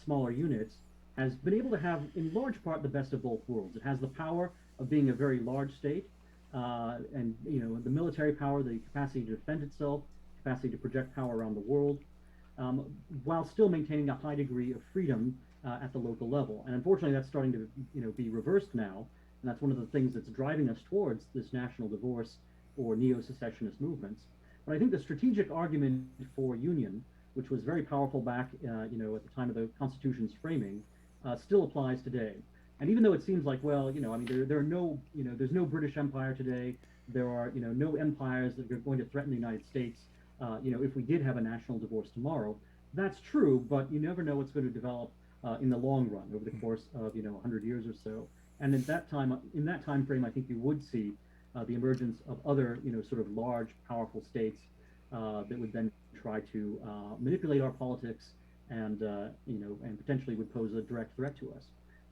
[SPEAKER 3] smaller units, has been able to have, in large part, the best of both worlds. It has the power of being a very large state, and the military power, the capacity to defend itself, capacity to project power around the world, while still maintaining a high degree of freedom at the local level. And unfortunately, that's starting to be reversed now, and that's one of the things that's driving us towards this national divorce or neo-secessionist movements. But I think the strategic argument for union, which was very powerful back, at the time of the Constitution's framing, still applies today. And even though it seems like, well, I mean, there are no, there's no British Empire today. There are, no empires that are going to threaten the United States. If we did have a national divorce tomorrow, that's true, but you never know what's going to develop in the long run over the course of 100 years or so. And in that time frame, I think you would see the emergence of other sort of large, powerful states that would then try to manipulate our politics and potentially would pose a direct threat to us.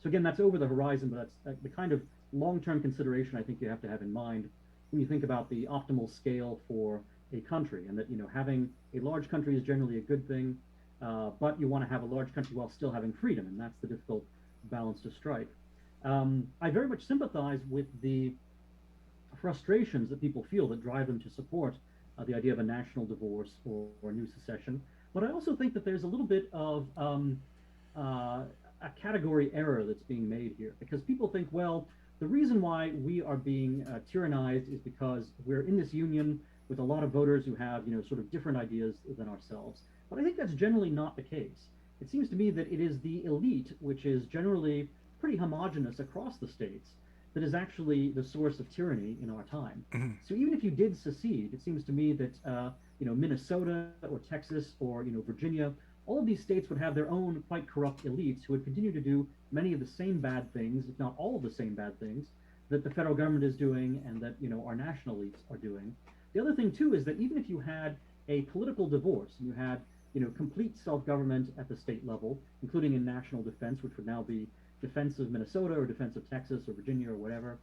[SPEAKER 3] So again, that's over the horizon, but that's the kind of long-term consideration I think you have to have in mind when you think about the optimal scale for a country, and that having a large country is generally a good thing, but you want to have a large country while still having freedom, and that's the difficult balance to strike. I very much sympathize with the frustrations that people feel that drive them to support the idea of a national divorce or new secession. But I also think that there's a little bit of a category error that's being made here, because people think, well, the reason why we are being tyrannized is because we're in this union with a lot of voters who have, sort of different ideas than ourselves. But I think that's generally not the case. It seems to me that it is the elite, which is generally pretty homogenous across the states, that is actually the source of tyranny in our time.
[SPEAKER 2] Mm-hmm.
[SPEAKER 3] So even if you did secede, it seems to me that Minnesota or Texas or Virginia, all of these states would have their own quite corrupt elites who would continue to do many of the same bad things, if not all of the same bad things, that the federal government is doing and that our national elites are doing. The other thing too is that even if you had a political divorce and you had complete self-government at the state level, including in national defense, which would now be defense of Minnesota or defense of Texas or Virginia or whatever,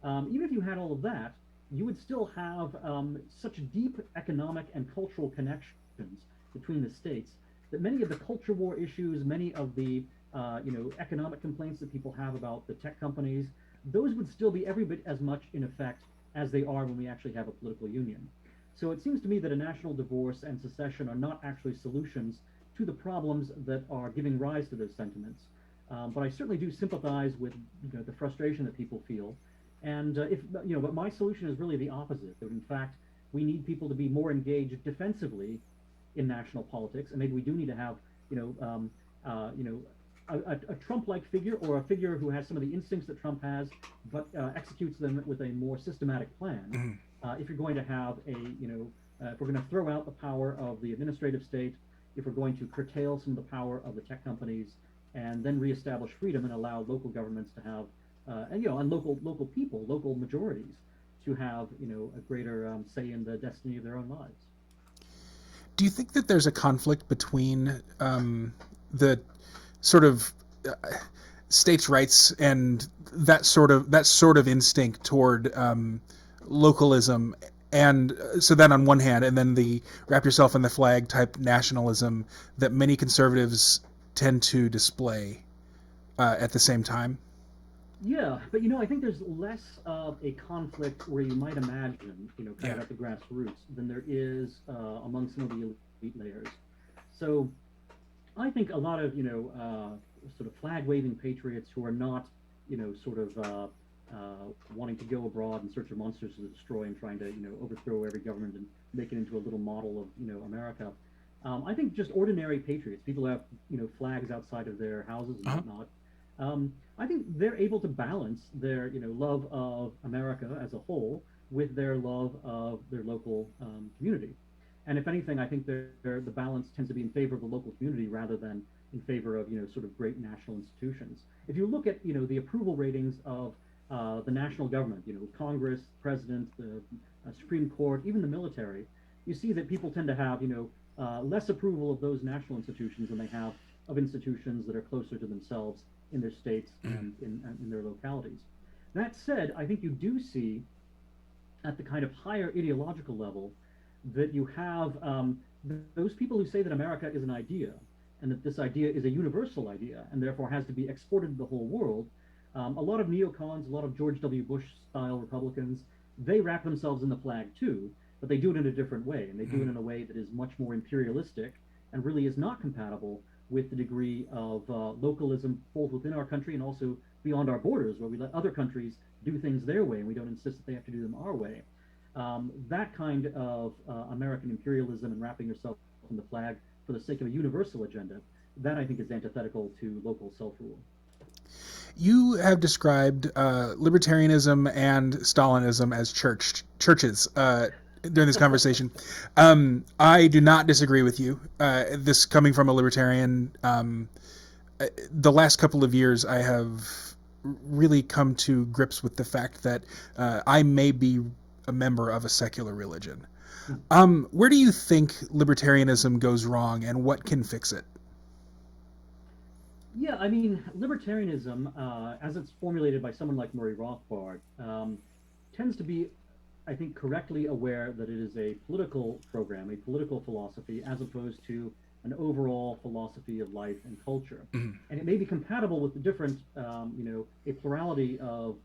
[SPEAKER 3] even if you had all of that, you would still have such deep economic and cultural connections between the states that many of the culture war issues, many of the economic complaints that people have about the tech companies, those would still be every bit as much in effect as they are when we actually have a political union. So it seems to me that a national divorce and secession are not actually solutions to the problems that are giving rise to those sentiments. But I certainly do sympathize with the frustration that people feel. And but my solution is really the opposite. That in fact we need people to be more engaged defensively in national politics, and maybe we do need to have a Trump-like figure, or a figure who has some of the instincts that Trump has, but executes them with a more systematic plan.
[SPEAKER 2] Mm-hmm.
[SPEAKER 3] If you're going to have if we're going to throw out the power of the administrative state, if we're going to curtail some of the power of the tech companies, and then reestablish freedom and allow local governments to have, and local people, local majorities, to have a greater say in the destiny of their own lives.
[SPEAKER 2] Do you think that there's a conflict between the sort of states' rights and that sort of instinct toward localism, and so that on one hand, and then the wrap yourself in the flag type nationalism that many conservatives tend to display at the same time?
[SPEAKER 3] Yeah, but I think there's less of a conflict where you might imagine, kind of at the grassroots, than there is among some of the elite layers. So I think a lot of sort of flag-waving patriots who are not sort of wanting to go abroad in search of monsters to destroy and trying to overthrow every government and make it into a little model of America. I think just ordinary patriots, people who have flags outside of their houses and whatnot. I think they're able to balance their love of America as a whole with their love of their local community. And if anything, I think the balance tends to be in favor of the local community rather than in favor of sort of great national institutions. If you look at the approval ratings of the national government, Congress, President, the Supreme Court, even the military, you see that people tend to have less approval of those national institutions than they have of institutions that are closer to themselves in their states and in their localities. That said, I think you do see at the kind of higher ideological level that you have those people who say that America is an idea and that this idea is a universal idea and therefore has to be exported to the whole world. A lot of neocons, a lot of George W. Bush-style Republicans, they wrap themselves in the flag too, but they do it in a different way, and they do it in a way that is much more imperialistic and really is not compatible with the degree of localism both within our country and also beyond our borders, where we let other countries do things their way and we don't insist that they have to do them our way. That kind of American imperialism and wrapping yourself in the flag for the sake of a universal agenda, that I think is antithetical to local self-rule.
[SPEAKER 2] You have described libertarianism and Stalinism as churches during this conversation. I do not disagree with you. This coming from a libertarian, the last couple of years I have really come to grips with the fact that I may be a member of a secular religion. Where do you think libertarianism goes wrong, and what can fix it?
[SPEAKER 3] Yeah, I mean, libertarianism, as it's formulated by someone like Murray Rothbard, tends to be, I think, correctly aware that it is a political program, a political philosophy, as opposed to an overall philosophy of life and culture.
[SPEAKER 2] Mhm.
[SPEAKER 3] And it may be compatible with the different, a plurality of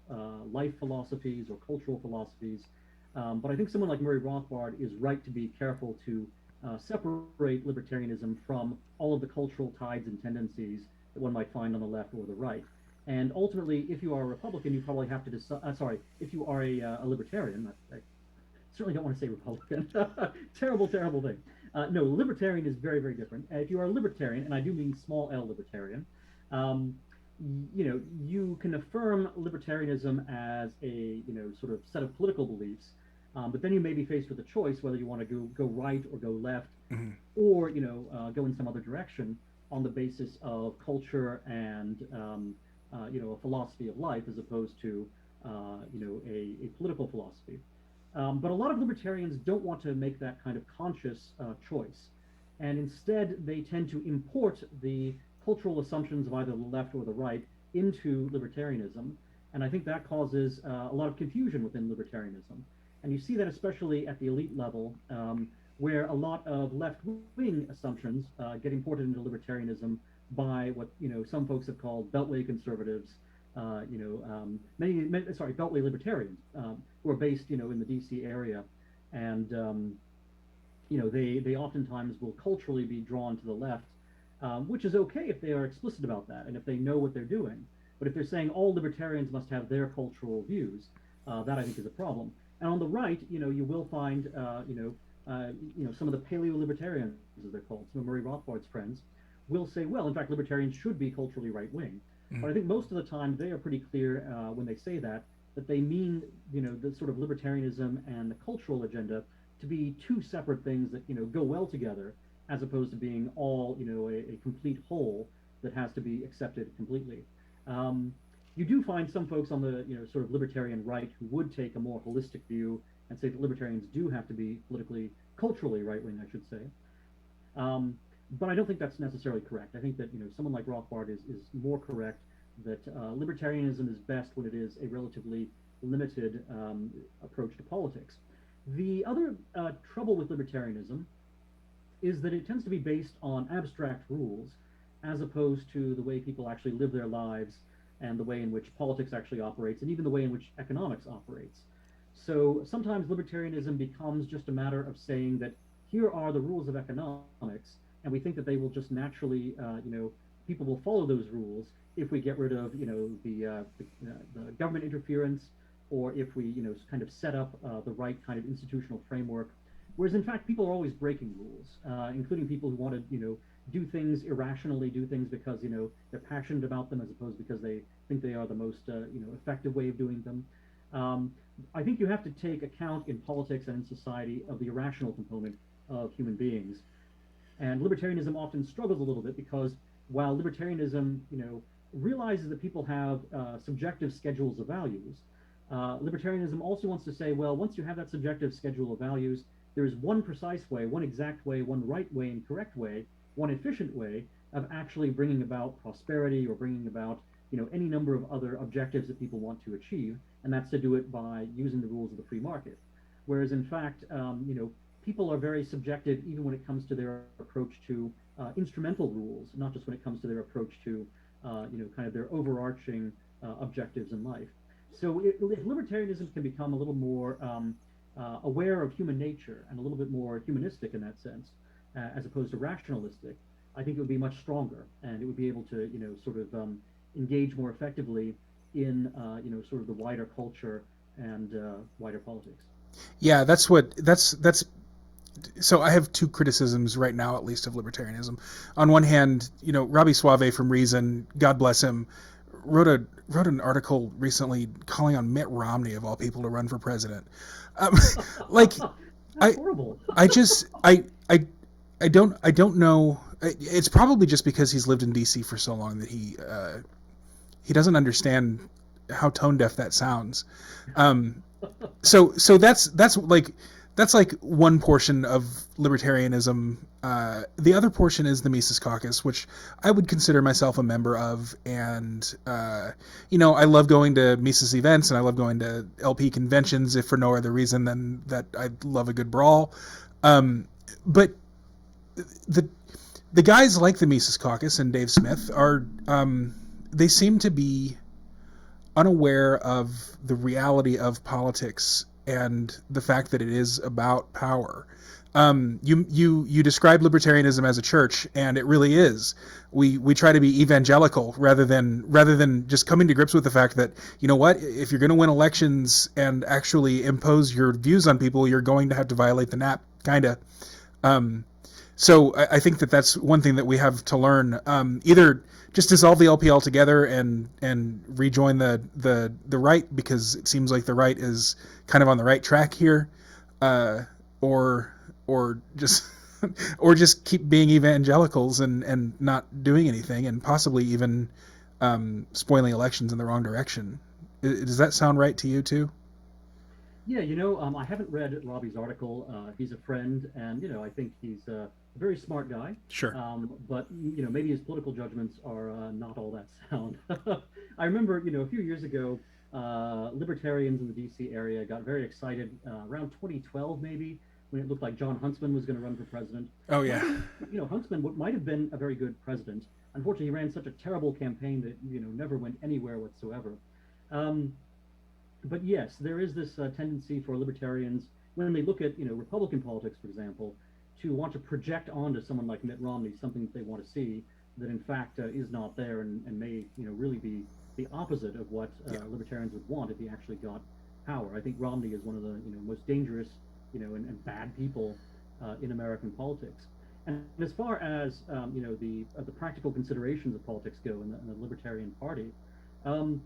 [SPEAKER 3] life philosophies or cultural philosophies. But I think someone like Murray Rothbard is right to be careful to separate libertarianism from all of the cultural tides and tendencies that one might find on the left or the right. And ultimately, if you are a Republican, you probably have to decide. Sorry, if you are a libertarian, I certainly don't want to say Republican. Terrible, terrible thing. No, libertarian is very, very different. If you are a libertarian, and I do mean small L libertarian, you can affirm libertarianism as a sort of set of political beliefs, but then you may be faced with a choice whether you want to go right or go left,
[SPEAKER 2] Mhm.
[SPEAKER 3] or go in some other direction on the basis of culture and a philosophy of life as opposed to a political philosophy. But a lot of libertarians don't want to make that kind of conscious choice, and instead they tend to import the cultural assumptions of either the left or the right into libertarianism, and I think that causes a lot of confusion within libertarianism. And you see that especially at the elite level, where a lot of left-wing assumptions get imported into libertarianism by what some folks have called beltway conservatives, beltway libertarians who are based in the D.C. area, and they oftentimes will culturally be drawn to the left, which is okay if they are explicit about that and if they know what they're doing. But if they're saying all libertarians must have their cultural views, that I think is a problem. And on the right, you will find some of the paleo-libertarians, as they're called, some of Murray Rothbard's friends, will say, well, in fact, libertarians should be culturally right-wing.
[SPEAKER 2] Mhm.
[SPEAKER 3] But I think most of the time they are pretty clear when they say that they mean, the sort of libertarianism and the cultural agenda to be two separate things that, go well together, as opposed to being all, a complete whole that has to be accepted completely. You do find some folks on the, sort of libertarian right who would take a more holistic view and say that libertarians do have to be culturally right-wing, I should say. But I don't think that's necessarily correct. I think that someone like Rothbard is more correct that libertarianism is best when it is a relatively limited approach to politics. The other trouble with libertarianism is that it tends to be based on abstract rules as opposed to the way people actually live their lives and the way in which politics actually operates, and even the way in which economics operates. So sometimes libertarianism becomes just a matter of saying that here are the rules of economics, and we think that they will just naturally, people will follow those rules if we get rid of, the government interference, or if we, kind of set up the right kind of institutional framework. Whereas in fact, people are always breaking rules, including people who want to, do things irrationally, do things because, they're passionate about them as opposed because they think they are the most, effective way of doing them. I think you have to take account in politics and in society of the irrational component of human beings. And libertarianism often struggles a little bit because while libertarianism, realizes that people have subjective schedules of values, libertarianism also wants to say, well, once you have that subjective schedule of values, there is one precise way, one exact way, one right way and correct way, one efficient way of actually bringing about prosperity or bringing about, any number of other objectives that people want to achieve, and that's to do it by using the rules of the free market. Whereas in fact, people are very subjective even when it comes to their approach to instrumental rules, not just when it comes to their approach to, kind of their overarching objectives in life. So libertarianism can become a little more aware of human nature and a little bit more humanistic in that sense, as opposed to rationalistic. I think it would be much stronger, and it would be able to, sort of engage more effectively in, sort of the wider culture and wider politics.
[SPEAKER 2] Yeah, that's so I have two criticisms right now, at least, of libertarianism. On one hand, Robbie Suave from Reason, God bless him, wrote an article recently calling on Mitt Romney of all people to run for president. Um, like
[SPEAKER 3] That's horrible.
[SPEAKER 2] I just I don't know. It's probably just because he's lived in D.C. for so long that he doesn't understand how tone deaf that sounds. So that's like one portion of libertarianism. The other portion is the Mises Caucus, which I would consider myself a member of, and I love going to Mises events and I love going to LP conventions, if for no other reason than that I love a good brawl. But the guys like the Mises Caucus and Dave Smith are they seem to be unaware of the reality of politics and the fact that it is about power. You describe libertarianism as a church, and it really is. We try to be evangelical rather than just coming to grips with the fact that, you know what, if you're going to win elections and actually impose your views on people, you're going to have to violate the NAP, kind of. So I think that's one thing that we have to learn. Either just dissolve the LP altogether and rejoin the right, because it seems like the right is kind of on the right track here, or just or just keep being evangelicals and not doing anything, and possibly even spoiling elections in the wrong direction. Does that sound right to you too?
[SPEAKER 3] Yeah, I haven't read Robbie's article. He's a friend, and I think he's a very smart guy.
[SPEAKER 2] Sure.
[SPEAKER 3] But maybe his political judgments are not all that sound. I remember, a few years ago, libertarians in the D.C. area got very excited around 2012, maybe, when it looked like John Huntsman was going to run for president.
[SPEAKER 2] Oh yeah.
[SPEAKER 3] Huntsman might have been a very good president. Unfortunately, he ran such a terrible campaign that never went anywhere whatsoever. But yes, there is this tendency for libertarians, when they look at Republican politics, for example, to want to project onto someone like Mitt Romney something that they want to see that in fact is not there, and may really be the opposite of what libertarians would want if he actually got power. I think Romney is one of the most dangerous and bad people in American politics. And as far as the practical considerations of politics go in the Libertarian Party, one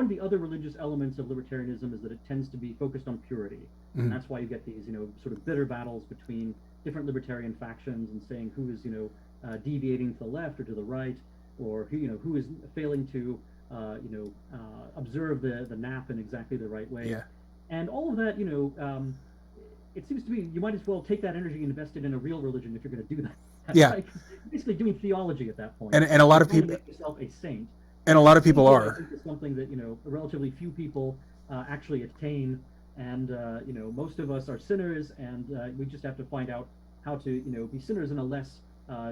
[SPEAKER 3] of the other religious elements of libertarianism is that it tends to be focused on purity. Mm-hmm. And that's why you get these, sort of bitter battles between different libertarian factions, and saying who is, deviating to the left or to the right, or who is failing to, observe the NAP in exactly the right way.
[SPEAKER 2] Yeah.
[SPEAKER 3] And all of that, it seems to me you might as well take that energy and invest it in a real religion if you're going to do that.
[SPEAKER 2] Yeah.
[SPEAKER 3] Like, basically doing theology at that point.
[SPEAKER 2] And a lot of people
[SPEAKER 3] make yourself a saint.
[SPEAKER 2] And a lot of people are.
[SPEAKER 3] I think it's something that relatively few people actually attain, and most of us are sinners, and we just have to find out how to be sinners in a less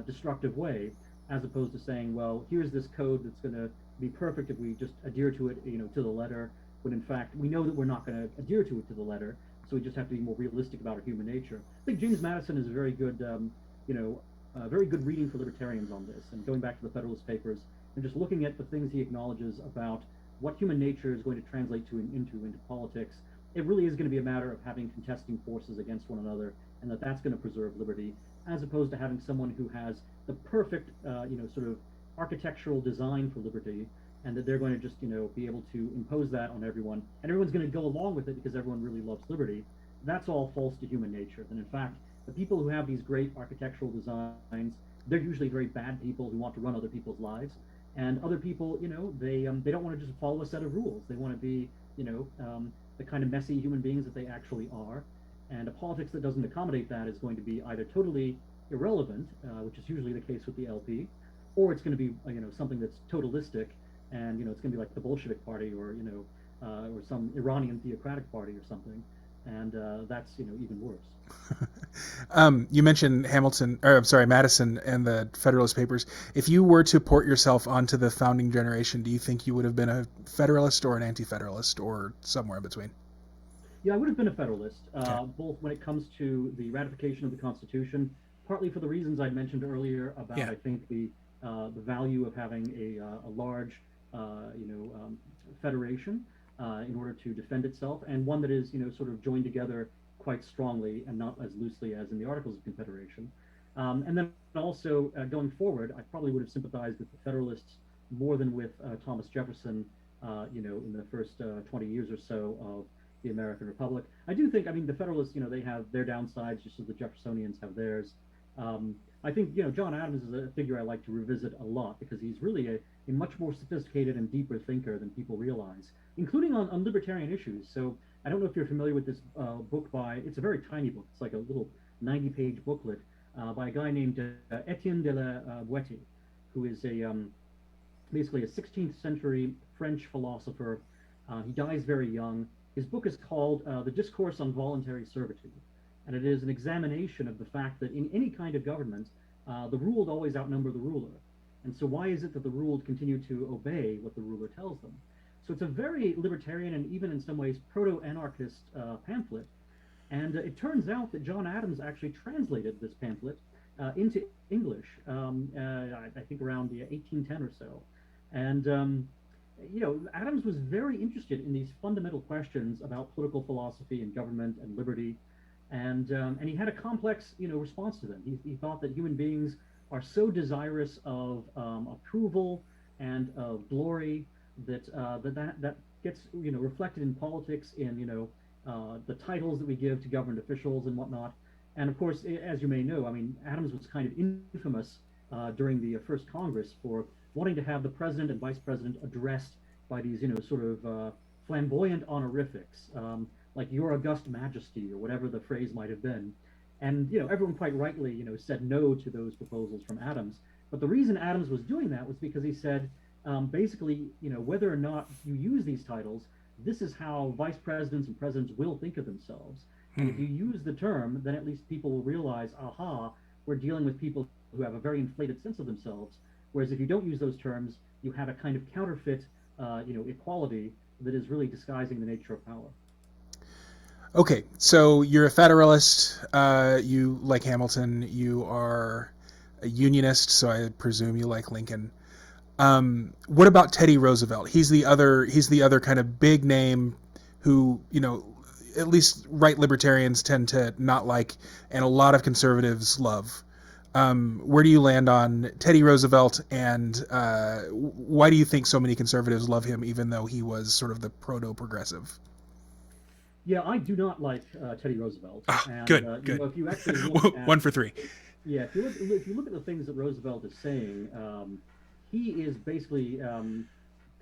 [SPEAKER 3] destructive way, as opposed to saying, well, here's this code that's going to be perfect if we just adhere to it, to the letter. When in fact we know that we're not going to adhere to it to the letter, so we just have to be more realistic about our human nature. I think James Madison is a very good, very good reading for libertarians on this, and going back to the Federalist Papers, and just looking at the things he acknowledges about what human nature is going to translate into politics. It really is going to be a matter of having contesting forces against one another, and that's going to preserve liberty, as opposed to having someone who has the perfect, sort of architectural design for liberty, and that they're going to just, be able to impose that on everyone, and everyone's going to go along with it because everyone really loves liberty. That's all false to human nature. And in fact, the people who have these great architectural designs, they're usually very bad people who want to run other people's lives. And other people, they don't want to just follow a set of rules. They want to be, the kind of messy human beings that they actually are. And a politics that doesn't accommodate that is going to be either totally irrelevant, which is usually the case with the LP, or it's going to be, something that's totalistic, and it's going to be like the Bolshevik Party, or or some Iranian theocratic party or something, and that's even worse.
[SPEAKER 2] You mentioned Madison and the Federalist Papers. If you were to port yourself onto the founding generation, do you think you would have been a Federalist or an anti-Federalist, or somewhere in between?
[SPEAKER 3] Yeah, I would have been a Federalist, both when it comes to the ratification of the Constitution, partly for the reasons I mentioned earlier about, I think, the value of having a large, federation in order to defend itself, and one that is, sort of joined together quite strongly and not as loosely as in the Articles of Confederation. And then also going forward, I probably would have sympathized with the Federalists more than with Thomas Jefferson, in the first 20 years or so of the American Republic. I do think, I mean, the Federalists, they have their downsides just as the Jeffersonians have theirs. I think, John Adams is a figure I like to revisit a lot because he's really a much more sophisticated and deeper thinker than people realize, including on libertarian issues. So I don't know if you're familiar with this book it's a very tiny book. It's like a little 90-page booklet by a guy named Etienne de la Boétie, who is basically a 16th century French philosopher. He dies very young. His book is called The Discourse on Voluntary Servitude, and it is an examination of the fact that in any kind of government, the ruled always outnumber the ruler. And so why is it that the ruled continue to obey what the ruler tells them? So it's a very libertarian and even in some ways proto-anarchist pamphlet. And it turns out that John Adams actually translated this pamphlet into English, I think around 1810 or so. And Adams was very interested in these fundamental questions about political philosophy and government and liberty, and he had a complex, response to them. He thought that human beings are so desirous of approval and of glory that gets reflected in politics, in the titles that we give to government officials and whatnot. And of course, as you may know, I mean, Adams was kind of infamous during the first Congress for wanting to have the president and vice president addressed by these, sort of flamboyant honorifics, like Your August Majesty or whatever the phrase might have been. And everyone quite rightly, said no to those proposals from Adams. But the reason Adams was doing that was because he said, basically, whether or not you use these titles, this is how vice presidents and presidents will think of themselves. And if you use the term, then at least people will realize, aha, we're dealing with people who have a very inflated sense of themselves. Whereas if you don't use those terms, you have a kind of counterfeit, equality that is really disguising the nature of power.
[SPEAKER 2] Okay, so you're a Federalist. You like Hamilton. You are a Unionist, so I presume you like Lincoln. What about Teddy Roosevelt? He's the other kind of big name who, at least right libertarians tend to not like, and a lot of conservatives love. Where do you land on Teddy Roosevelt, and why do you think so many conservatives love him, even though he was sort of the proto-progressive?
[SPEAKER 3] Yeah, I do not like Teddy Roosevelt. And,
[SPEAKER 2] good.
[SPEAKER 3] If you actually look at,
[SPEAKER 2] 1 for 3.
[SPEAKER 3] Yeah, if you look at the things that Roosevelt is saying, he is basically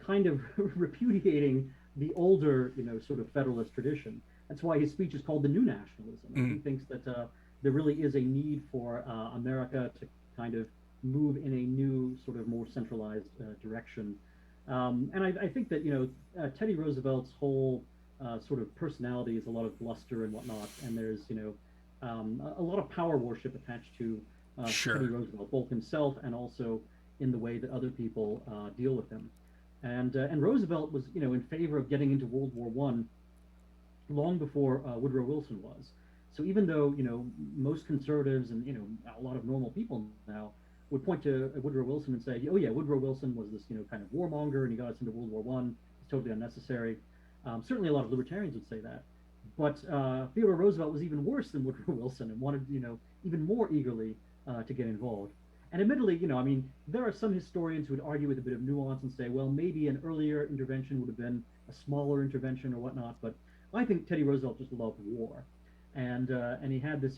[SPEAKER 3] kind of repudiating the older, sort of Federalist tradition. That's why his speech is called the New Nationalism. He thinks that there really is a need for America to kind of move in a new, sort of more centralized direction. And I think that, Teddy Roosevelt's whole sort of personality is a lot of bluster and whatnot, and there's, a lot of power worship attached to
[SPEAKER 2] Sure.
[SPEAKER 3] Teddy Roosevelt, both himself and also in the way that other people deal with him. And Roosevelt was, in favor of getting into World War I long before Woodrow Wilson was. So even though, most conservatives and, a lot of normal people now would point to Woodrow Wilson and say, oh yeah, Woodrow Wilson was this, kind of warmonger and he got us into World War I. It's totally unnecessary. Certainly a lot of libertarians would say that. But Theodore Roosevelt was even worse than Woodrow Wilson and wanted, even more eagerly to get involved. And admittedly, there are some historians who would argue with a bit of nuance and say, well, maybe an earlier intervention would have been a smaller intervention or whatnot. But I think Teddy Roosevelt just loved war. And he had this,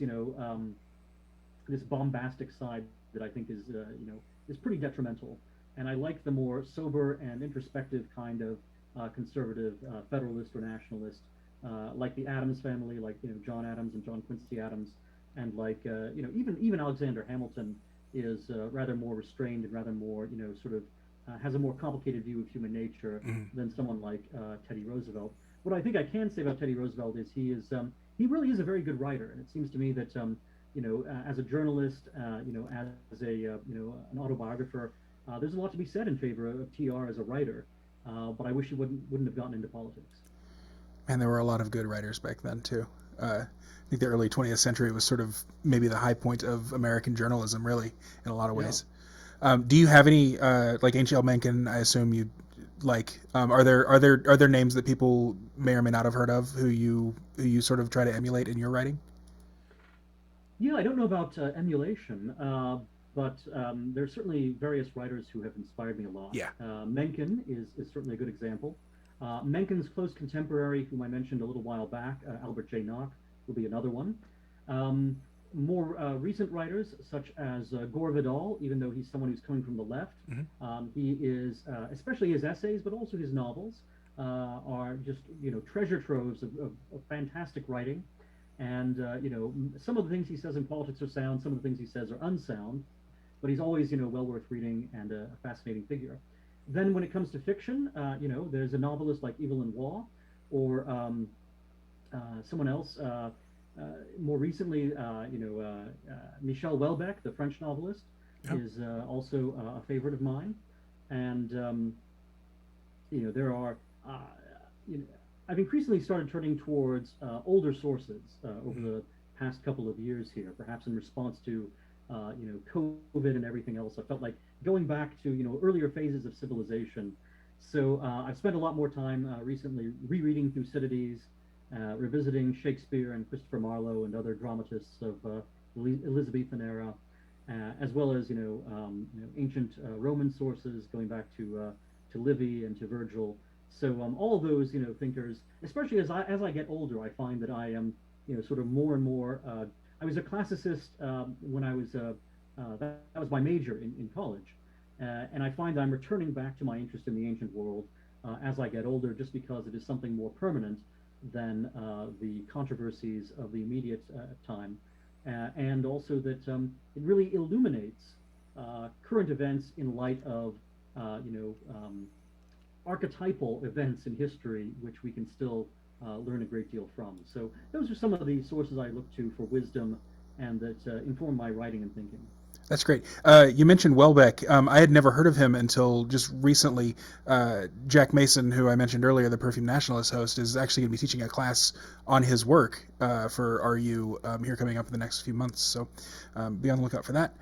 [SPEAKER 3] this bombastic side that I think is pretty detrimental. And I like the more sober and introspective kind of conservative Federalist or nationalist, like the Adams family, like John Adams and John Quincy Adams, and like even Alexander Hamilton is rather more restrained and rather more sort of has a more complicated view of human nature than someone like Teddy Roosevelt. What I think I can say about Teddy Roosevelt is he really is a very good writer, and it seems to me that as a journalist, as a an autobiographer, there's a lot to be said in favor of TR as a writer. But I wish he wouldn't have gotten into politics.
[SPEAKER 2] And there were a lot of good writers back then too. I think the early 20th century was sort of maybe the high point of American journalism, really, in a lot of ways. Yeah. Do you have any like H.L. Mencken? I assume you like. Are there names that people may or may not have heard of who you sort of try to emulate in your writing?
[SPEAKER 3] Yeah, I don't know about emulation, but there's certainly various writers who have inspired me a lot.
[SPEAKER 2] Yeah.
[SPEAKER 3] Mencken is certainly a good example. Mencken's close contemporary, whom I mentioned a little while back, Albert J. Nock, will be another one. More recent writers, such as Gore Vidal, even though he's someone who's coming from the left, he is, especially his essays, but also his novels, are just, treasure troves of fantastic writing. And, some of the things he says in politics are sound, some of the things he says are unsound, but he's always, well worth reading and a fascinating figure. Then when it comes to fiction, there's a novelist like Evelyn Waugh, or someone else, more recently, Michel Houellebecq, the French novelist, is also a favorite of mine. And, there are, I've increasingly started turning towards older sources over the past couple of years here, perhaps in response to, COVID and everything else. I felt like going back to, earlier phases of civilization. So I've spent a lot more time recently rereading Thucydides, revisiting Shakespeare and Christopher Marlowe and other dramatists of Elizabethan era, as well as ancient Roman sources going back to Livy and to Virgil. So all of those thinkers, especially as I get older, I find that I am sort of more and more. I was a classicist when I was that was my major in college, and I find I'm returning back to my interest in the ancient world as I get older, just because it is something more permanent than the controversies of the immediate time, and also that it really illuminates current events in light of archetypal events in history, which we can still learn a great deal from. So those are some of the sources I look to for wisdom and that inform my writing and thinking.
[SPEAKER 2] That's great. You mentioned Houellebecq. I had never heard of him until just recently. Jack Mason, who I mentioned earlier, the Perfume Nationalist host, is actually going to be teaching a class on his work for RU here coming up in the next few months. So be on the lookout for that.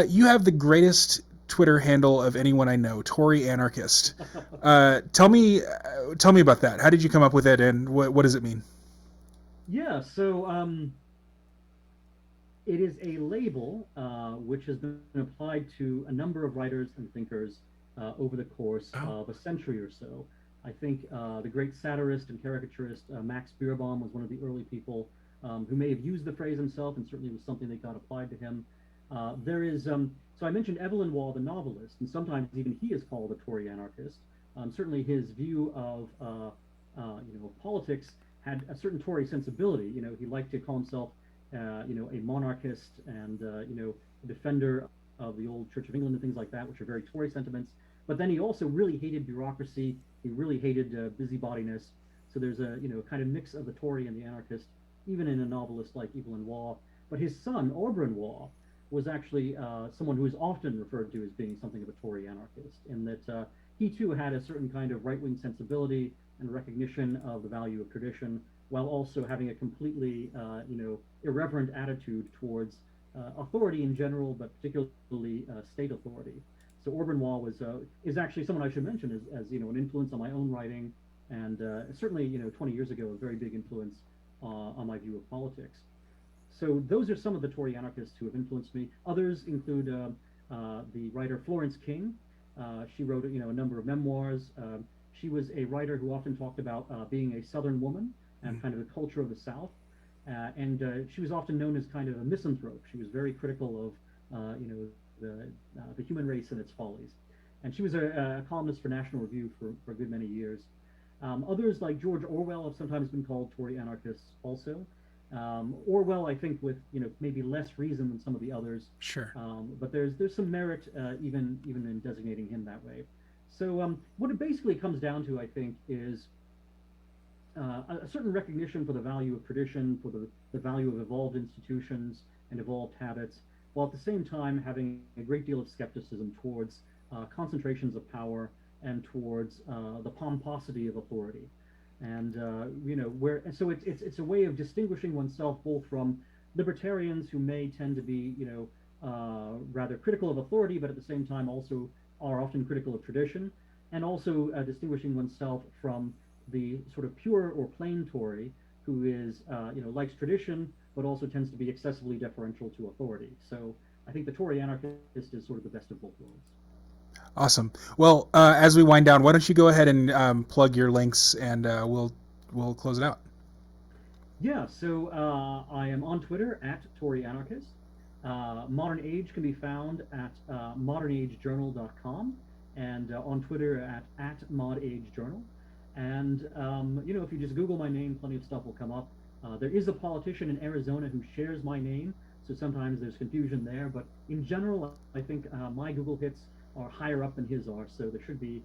[SPEAKER 2] You have the greatest Twitter handle of anyone I know, Tory Anarchist. Tell me about that. How did you come up with it, and what does it mean?
[SPEAKER 3] Yeah, so it is a label which has been applied to a number of writers and thinkers over the course of a century or so. I think the great satirist and caricaturist Max Beerbohm was one of the early people who may have used the phrase himself, and certainly was something that got applied to him. There is, so I mentioned Evelyn Waugh, the novelist, and sometimes even he is called a Tory anarchist. Certainly his view of politics had a certain Tory sensibility. He liked to call himself a monarchist and a defender of the old Church of England and things like that, which are very Tory sentiments. But then he also really hated bureaucracy. He really hated busybodiness. So there's a kind of mix of the Tory and the anarchist, even in a novelist like Evelyn Waugh. But his son, Auberon Waugh, was actually someone who is often referred to as being something of a Tory anarchist, in that he too had a certain kind of right-wing sensibility and recognition of the value of tradition, while also having a completely, irreverent attitude towards authority in general, but particularly state authority. So Auberon Waugh is actually someone I should mention as an influence on my own writing, and certainly 20 years ago a very big influence on my view of politics. So those are some of the Tory anarchists who have influenced me. Others include the writer Florence King. She wrote a number of memoirs. She was a writer who often talked about being a Southern woman and kind of the culture of the South. And she was often known as kind of a misanthrope. She was very critical of the human race and its follies. And she was a columnist for National Review for a good many years. Others like George Orwell have sometimes been called Tory anarchists also. Orwell, I think, with maybe less reason than some of the others.
[SPEAKER 2] Sure.
[SPEAKER 3] But there's some merit even in designating him that way. So what it basically comes down to, I think, is a certain recognition for the value of tradition, for the value of evolved institutions and evolved habits, while at the same time having a great deal of skepticism towards concentrations of power and towards the pomposity of authority. And so it's a way of distinguishing oneself both from libertarians who may tend to be rather critical of authority, but at the same time also are often critical of tradition, and also distinguishing oneself from the sort of pure or plain Tory who is likes tradition but also tends to be excessively deferential to authority. So I think the Tory anarchist is sort of the best of both worlds.
[SPEAKER 2] Awesome. Well, as we wind down, why don't you go ahead and plug your links, and we'll close it out.
[SPEAKER 3] Yeah, so I am on Twitter at Tory Anarchist. Modern Age can be found at modernagejournal.com, and on Twitter at modagejournal. And if you just Google my name, plenty of stuff will come up. There is a politician in Arizona who shares my name, so sometimes there's confusion there. But in general, I think my Google hits are higher up than his are, so there should be,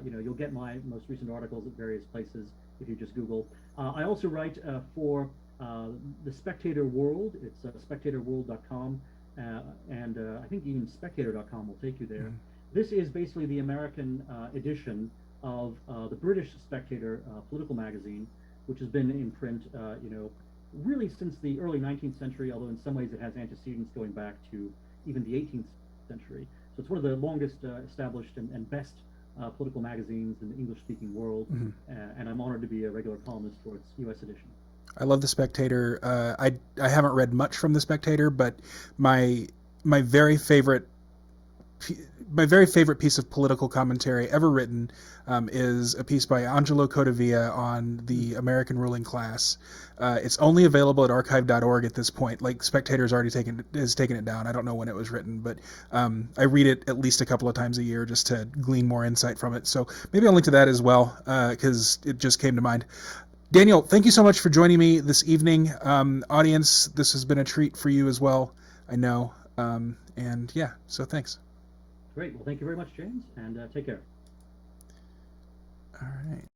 [SPEAKER 3] you'll get my most recent articles at various places if you just Google. I also write for the Spectator World. It's spectatorworld.com, and I think even spectator.com will take you there. This is basically the American edition of the British Spectator political magazine, which has been in print, really since the early 19th century, although in some ways it has antecedents going back to even the 18th century. So it's one of the longest established and best political magazines in the English-speaking world, and I'm honored to be a regular columnist for its U.S. edition.
[SPEAKER 2] I love The Spectator. I haven't read much from The Spectator, but my very favorite piece of political commentary ever written is a piece by Angelo Codavia on the American ruling class. It's only available at archive.org at this point. Like, Spectator's already taken it down. I don't know when it was written, but I read it at least a couple of times a year just to glean more insight from it. So maybe I'll link to that as well, because it just came to mind. Daniel, thank you so much for joining me this evening. Audience, this has been a treat for you as well, I know. And yeah, so thanks.
[SPEAKER 3] Great. Well, thank you very much, James, and take care.
[SPEAKER 2] All right.